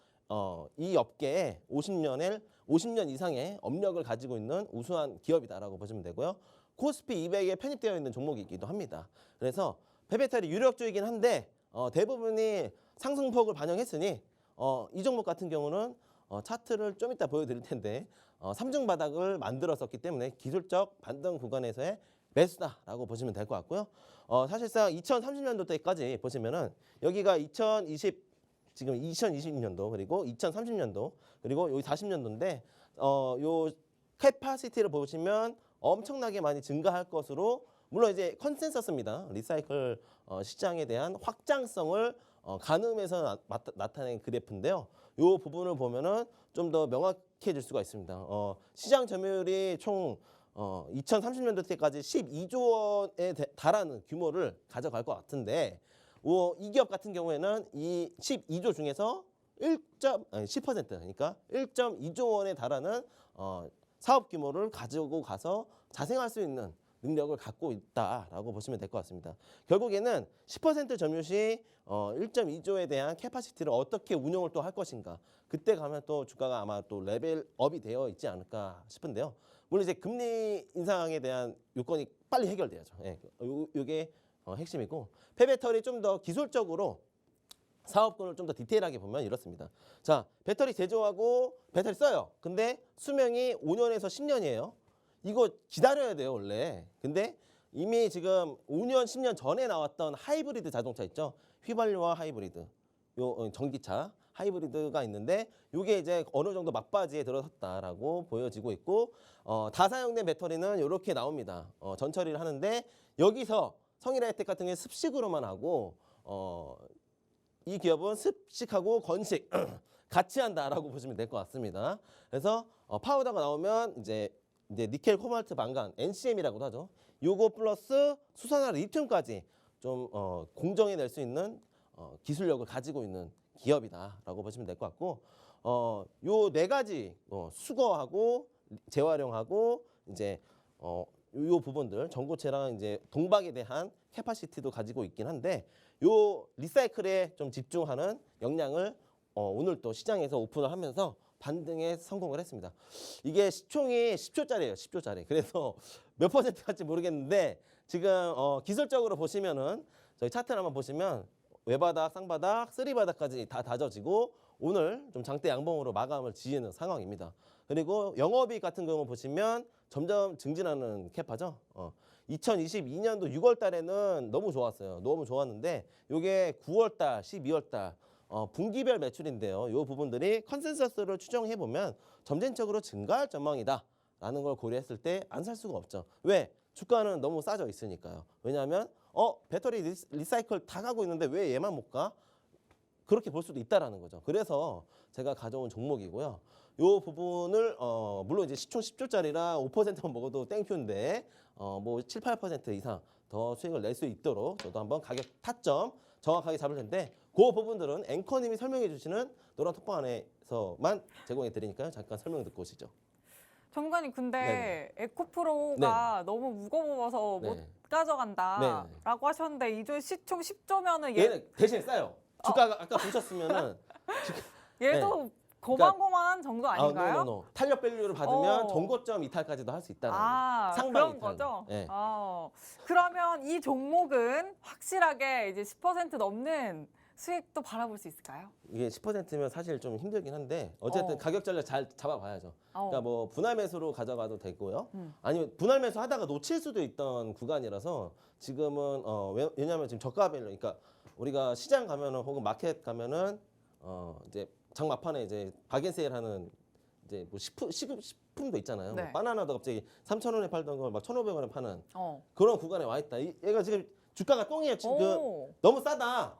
이 업계에 50년 이상의 업력을 가지고 있는 우수한 기업이다라고 보시면 되고요. 코스피 200에 편입되어 있는 종목이기도 합니다. 그래서 폐배터리 유력주이긴 한데 대부분이 상승폭을 반영했으니 이 종목 같은 경우는 차트를 좀 이따 보여드릴 텐데 3중 바닥을 만들었었기 때문에 기술적 반등 구간에서의 매수다라고 보시면 될 것 같고요. 사실상 2030년도 때까지 보시면은 여기가 지금 2020년도 그리고 2030년도 그리고 여기 40년도인데 요 캐파시티를 보시면 엄청나게 많이 증가할 것으로, 물론 이제 컨센서스입니다. 리사이클 시장에 대한 확장성을 가늠해서 나타낸 그래프인데요. 이 부분을 보면은 좀 더 명확해질 수가 있습니다. 시장 점유율이 총 2030년도 때까지 12조 원에 달하는 규모를 가져갈 것 같은데 이 기업 같은 경우에는 이 12조 중에서 10% 그러니까 1.2조 원에 달하는 사업 규모를 가지고 가서 자생할 수 있는 능력을 갖고 있다라고 보시면 될 것 같습니다. 결국에는 10% 점유 시 1.2조에 대한 캐파시티를 어떻게 운용을 또 할 것인가. 그때 가면 또 주가가 아마 또 레벨업이 되어 있지 않을까 싶은데요. 물론 이제 금리 인상에 대한 요건이 빨리 해결돼야죠. 예, 이게 핵심이고, 폐배터리 좀 더 기술적으로 사업군을 좀 더 디테일하게 보면 이렇습니다. 자, 배터리 제조하고 배터리 써요. 근데 수명이 5년에서 10년이에요. 이거 기다려야 돼요, 원래. 근데 이미 지금 5년, 10년 전에 나왔던 하이브리드 자동차 있죠? 휘발유와 하이브리드, 요 전기차 하이브리드가 있는데 이게 이제 어느 정도 막바지에 들어섰다라고 보여지고 있고, 다 사용된 배터리는 이렇게 나옵니다. 전처리를 하는데 여기서 성일하이텍 같은 경우에 습식으로만 하고 이 기업은 습식하고 건식 같이 한다라고 보시면 될 것 같습니다. 그래서 파우더가 나오면 이제 니켈 코발트 망간 NCM이라고도 하죠. 요거 플러스 수산화 리튬까지 좀 공정해낼 수 있는 기술력을 가지고 있는 기업이다라고 보시면 될 것 같고 요 네 가지 수거하고 재활용하고 이제 요 부분들 전고체랑 이제 동박에 대한 캐파시티도 가지고 있긴 한데 요 리사이클에 좀 집중하는 역량을 오늘 또 시장에서 오픈을 하면서 반등에 성공을 했습니다. 이게 시총이 10조짜리예요. 10조짜리. 그래서 몇 퍼센트 갈지 모르겠는데 지금 기술적으로 보시면은 저희 차트를 한번 보시면 외바닥, 쌍바닥, 쓰리바닥까지 다 다져지고 오늘 좀 장대 양봉으로 마감을 지으는 상황입니다. 그리고 영업이익 같은 경우 보시면 점점 증진하는 캐파죠. 2022년도 6월 달에는 너무 좋았어요. 너무 좋았는데 이게 9월 달, 12월 달 분기별 매출인데요. 이 부분들이 컨센서스를 추정해 보면 점진적으로 증가할 전망이다라는 걸 고려했을 때 안 살 수가 없죠. 왜? 주가는 너무 싸져 있으니까요. 왜냐하면 배터리 리사이클 다 가고 있는데 왜 얘만 못 가? 그렇게 볼 수도 있다라는 거죠. 그래서 제가 가져온 종목이고요. 이 부분을 물론 이제 시총 10조짜리라 5%만 먹어도 땡큐인데 뭐 7, 8% 이상 더 수익을 낼 수 있도록 저도 한번 가격 타점 정확하게 잡을 텐데 그 부분들은 앵커님이 설명해 주시는 노란 톡방 안에서만 제공해 드리니까요. 잠깐 설명 듣고 오시죠. 전문가님 근데 네네. 에코프로가 너무 무거워서 못 네. 가져간다라고 하셨는데 이조 시총 10조면은 얘는 대신에 싸요. 주가가 아까 보셨으면은 얘도 고만고만한 정도 아닌가요? 노. 탄력 밸류를 받으면 어. 정고점 이탈까지도 할 수 있다는 거죠. 상방 그런 이탈. 거죠? 네. 그러면 이 종목은 확실하게 이제 10% 넘는 수익도 바라볼 수 있을까요? 이게 10%면 사실 좀 힘들긴 한데 어쨌든 가격 전략 잘 잡아봐야죠. 그러니까 뭐 분할 매수로 가져가도 되고요. 아니면 분할 매수 하다가 놓칠 수도 있던 구간이라서 지금은 왜냐하면 지금 저가 밸류, 그러니까 우리가 시장 가면은 혹은 마켓 가면은 이제 장마판에 이제 바겐세일하는 이제 뭐 식품도 있잖아요. 네. 뭐 바나나도 갑자기 3,000원에 팔던 걸 막 1,500원에 파는 그런 구간에 와 있다. 얘가 지금 주가가 똥이에요. 지금 너무 싸다.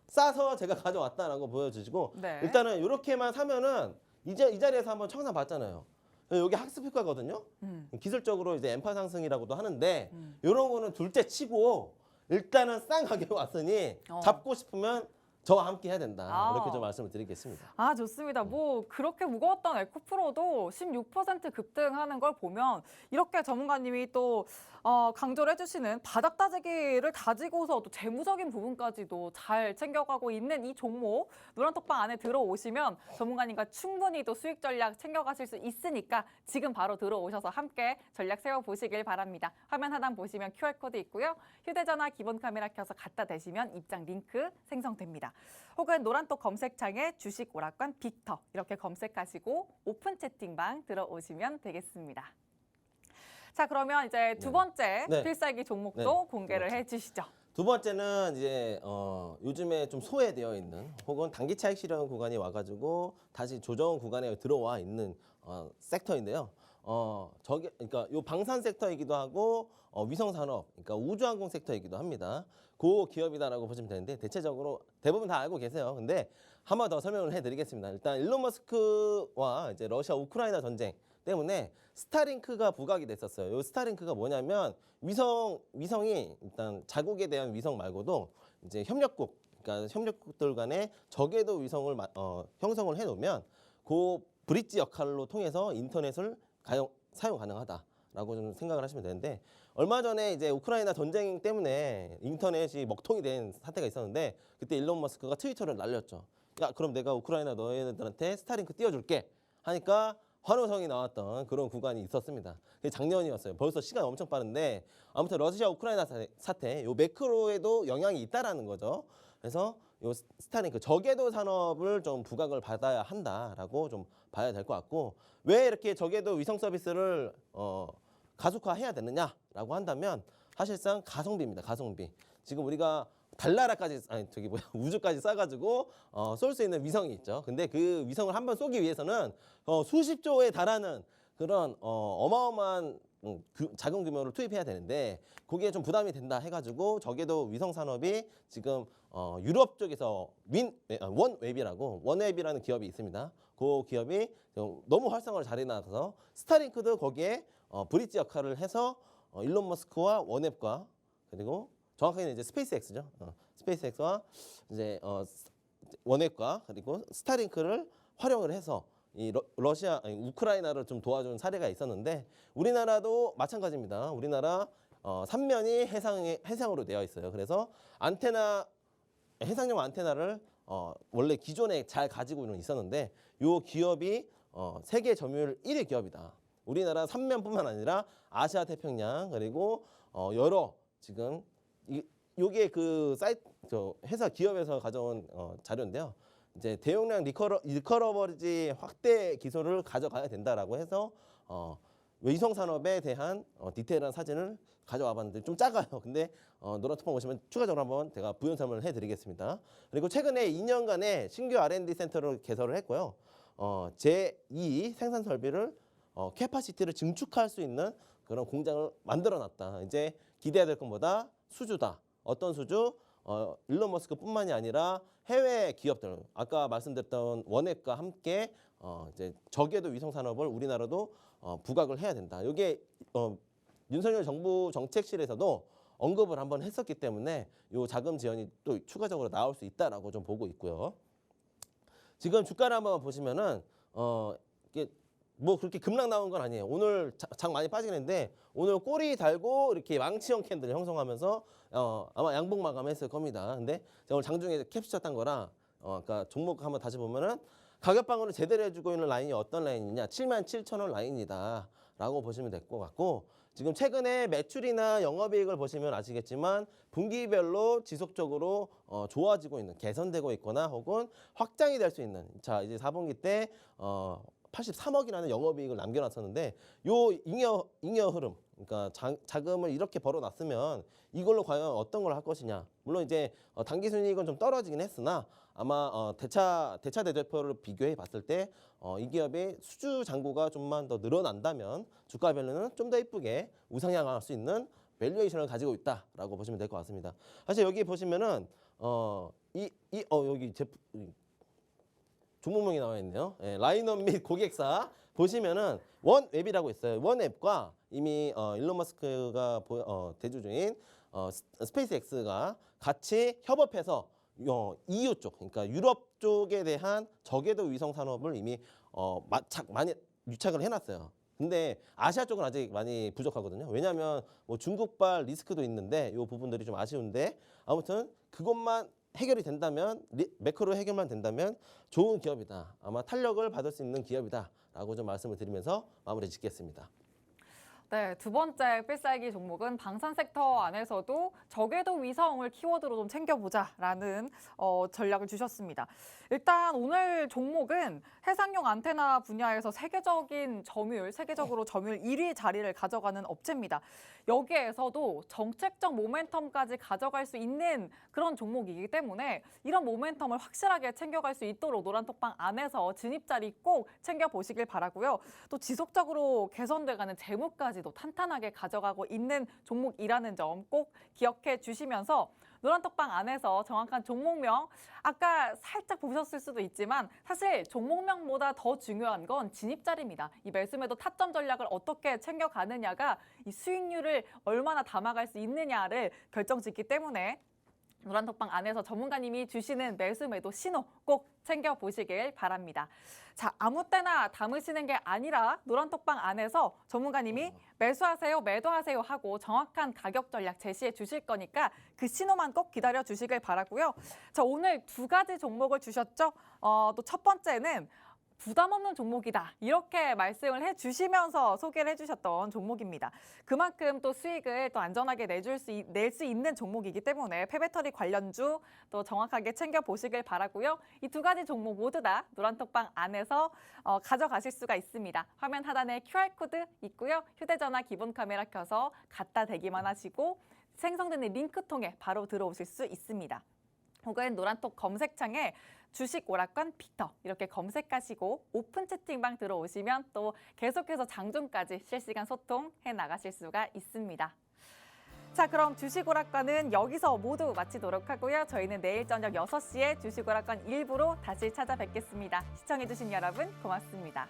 싸서 제가 가져왔다라고 보여주시고 네. 일단은 이렇게만 사면은 이제 이 자리에서 한번 청산 받잖아요. 여기 학습 효과거든요. 기술적으로 이제 엠파 상승이라고도 하는데 이런 거는 둘째 치고 일단은 싼 가격에 왔으니 잡고 싶으면 저와 함께 해야 된다. 이렇게 좀 말씀을 드리겠습니다. 좋습니다. 뭐 그렇게 무거웠던 에코프로도 16% 급등하는 걸 보면 이렇게 전문가님이 또 강조를 해주시는 바닥 다지기를 가지고서 또 재무적인 부분까지도 잘 챙겨가고 있는 이 종목 노란톡방 안에 들어오시면 전문가님과 충분히 또 수익 전략 챙겨가실 수 있으니까 지금 바로 들어오셔서 함께 전략 세워보시길 바랍니다. 화면 하단 보시면 QR코드 있고요. 휴대전화 기본 카메라 켜서 갖다 대시면 입장 링크 생성됩니다. 혹은 노란톡 검색창에 주식 오락관 빅터 이렇게 검색하시고 오픈 채팅방 들어오시면 되겠습니다. 자, 그러면 이제 두 번째 필살기 종목도 공개를 해주시죠. 두 번째는 이제 요즘에 좀 소외되어 있는 혹은 단기 차익 실현 구간이 와가지고 다시 조정 구간에 들어와 있는 섹터인데요. 그러니까 요 방산 섹터이기도 하고 위성 산업, 그러니까 우주항공 섹터이기도 합니다. 그 기업이다라고 보시면 되는데 대체적으로 대부분 다 알고 계세요. 근데 한 번 더 설명을 해드리겠습니다. 일단 일론 머스크와 이제 러시아 우크라이나 전쟁 때문에 스타링크가 부각이 됐었어요. 이 스타링크가 뭐냐면 위성이 일단 자국에 대한 위성 말고도 이제 그러니까 협력국들 간에 적외도 위성을 형성을 해놓으면 그 브릿지 역할로 통해서 인터넷을 사용 가능하다라고 좀 생각을 하시면 되는데 얼마 전에 이제 우크라이나 전쟁 때문에 인터넷이 먹통이 된 사태가 있었는데 그때 일론 머스크가 트위터를 날렸죠. 야, 그럼 내가 우크라이나 너희들한테 스타링크 띄워줄게 하니까 환호성이 나왔던 그런 구간이 있었습니다. 그게 작년이었어요. 벌써 시간이 엄청 빠른데 아무튼 러시아 우크라이나 사태, 요 매크로에도 영향이 있다라는 거죠. 그래서 요 스타링크 저궤도 산업을 좀 부각을 받아야 한다라고 좀 봐야 될 것 같고 왜 이렇게 저궤도 위성 서비스를 가속화해야 되느냐라고 한다면 사실상 가성비입니다. 가성비. 지금 우리가 달나라까지 우주까지 쏴가지고 쏠 수 있는 위성이 있죠. 근데 그 위성을 한번 쏘기 위해서는 수십 조에 달하는 그런 어마어마한 자금 규모를 투입해야 되는데 거기에 좀 부담이 된다 해가지고 저궤도 위성 산업이 지금 유럽 쪽에서 원웹이라는 기업이 있습니다. 그 기업이 너무 활성화를 잘 해놔서 스타링크도 거기에 브릿지 역할을 해서 일론 머스크와 원웹과 그리고 정확하게는 이제 스페이스X죠. 스페이스X와 이제 원액과 그리고 스타링크를 활용을 해서 이 러시아, 아니, 우크라이나를 좀 도와준 사례가 있었는데 우리나라도 마찬가지입니다. 우리나라 3면이 해상으로 되어 있어요. 그래서 안테나 해상용 안테나를 원래 기존에 잘 가지고는 있었는데 이 기업이 세계 점유율 1위 기업이다. 우리나라 3면뿐만 아니라 아시아 태평양 그리고 여러 지금 요게 그 사이트 회사 기업에서 가져온 자료인데요. 이제 대용량 리커버리지 확대 기술을 가져가야 된다라고 해서 위성 산업에 대한 디테일한 사진을 가져와 봤는데 좀 작아요. 근데 노란톡방 오시면 추가적으로 한번 제가 부연 설명을 해드리겠습니다. 그리고 최근에 2년간의 신규 R&D 센터를 개설을 했고요. 제2 생산 설비를 캐파시티를 증축할 수 있는 그런 공장을 만들어놨다. 이제 기대해야 될 것보다 수주다. 어떤 수주? 일론 머스크뿐만이 아니라 해외 기업들, 아까 말씀드렸던 원액과 함께 이제 저궤도 위성 산업을 우리나라도 부각을 해야 된다. 이게 윤석열 정부 정책실에서도 언급을 한번 했었기 때문에 이 자금 지원이 또 추가적으로 나올 수 있다라고 좀 보고 있고요. 지금 주가를 한번 보시면은 이게 뭐 그렇게 급락 나온 건 아니에요. 오늘 장 많이 빠지긴 했는데 오늘 꼬리 달고 이렇게 망치형 캔들 형성하면서 아마 양봉 마감했을 겁니다. 근데 제가 오늘 장중에 캡처 딴 거라 아까 종목 한번 다시 보면은 가격 방어를 제대로 해주고 있는 라인이 어떤 라인이냐? 77,000원 라인이다 라고 보시면 될 것 같고 지금 최근에 매출이나 영업이익을 보시면 아시겠지만 분기별로 지속적으로 좋아지고 있는 개선되고 있거나 혹은 확장이 될 수 있는 자 이제 4분기 때 83억이라는 영업이익을 남겨놨었는데 요 잉여 흐름, 그러니까 자금을 이렇게 벌어놨으면 이걸로 과연 어떤 걸 할 것이냐. 물론 이제 당기 순이익은 좀 떨어지긴 했으나 아마 대차 대조표를 비교해 봤을 때 이 기업의 수주 잔고가 좀만 더 늘어난다면 주가 밸류는 좀 더 이쁘게 우상향할 수 있는 밸류에이션을 가지고 있다라고 보시면 될 것 같습니다. 사실 여기 보시면은 여기 종목명이 나와 있네요. 예, 라인업 및 고객사 보시면은 원웹이라고 있어요. 원웹과 이미 일론 머스크가 대주 중인 스페이스X가 같이 협업해서 EU 쪽, 그러니까 유럽 쪽에 대한 저궤도 위성 산업을 이미 많이 유착을 해놨어요. 근데 아시아 쪽은 아직 많이 부족하거든요. 왜냐하면 뭐 중국발 리스크도 있는데 이 부분들이 좀 아쉬운데 아무튼 그것만 해결이 된다면 매크로 해결만 된다면 좋은 기업이다. 아마 탄력을 받을 수 있는 기업이다라고 좀 말씀을 드리면서 마무리 짓겠습니다. 네, 두 번째 필살기 종목은 방산 섹터 안에서도 저궤도 위성을 키워드로 좀 챙겨보자라는 전략을 주셨습니다. 일단 오늘 종목은 해상용 안테나 분야에서 세계적으로 점유율 1위 자리를 가져가는 업체입니다. 여기에서도 정책적 모멘텀까지 가져갈 수 있는 그런 종목이기 때문에 이런 모멘텀을 확실하게 챙겨갈 수 있도록 노란톡방 안에서 진입 자리 꼭 챙겨보시길 바라고요. 또 지속적으로 개선돼가는 재무까지도 탄탄하게 가져가고 있는 종목이라는 점 꼭 기억해 주시면서 노란톡방 안에서 정확한 종목명 아까 살짝 보셨을 수도 있지만 사실 종목명보다 더 중요한 건 진입자리입니다. 이 매수매도 타점 전략을 어떻게 챙겨가느냐가 이 수익률을 얼마나 담아갈 수 있느냐를 결정짓기 때문에 노란톡방 안에서 전문가님이 주시는 매수매도 신호 꼭 챙겨보시길 바랍니다. 자, 아무 때나 담으시는 게 아니라 노란톡방 안에서 전문가님이 매수하세요, 매도하세요 하고 정확한 가격 전략 제시해 주실 거니까 그 신호만 꼭 기다려 주시길 바라고요. 자, 오늘 두 가지 종목을 주셨죠? 또 첫 번째는 부담 없는 종목이다. 이렇게 말씀을 해주시면서 소개를 해주셨던 종목입니다. 그만큼 또 수익을 또 안전하게 낼 수 있는 종목이기 때문에 폐배터리 관련주 또 정확하게 챙겨보시길 바라고요. 이 두 가지 종목 모두 다 노란톡방 안에서 가져가실 수가 있습니다. 화면 하단에 QR코드 있고요. 휴대전화 기본 카메라 켜서 갖다 대기만 하시고 생성되는 링크 통해 바로 들어오실 수 있습니다. 혹은 노란톡 검색창에 주식 오락관 빅터 이렇게 검색하시고 오픈 채팅방 들어오시면 또 계속해서 장중까지 실시간 소통해 나가실 수가 있습니다. 자, 그럼 주식 오락관은 여기서 모두 마치도록 하고요. 저희는 내일 저녁 6시에 주식 오락관 일부로 다시 찾아뵙겠습니다. 시청해주신 여러분 고맙습니다.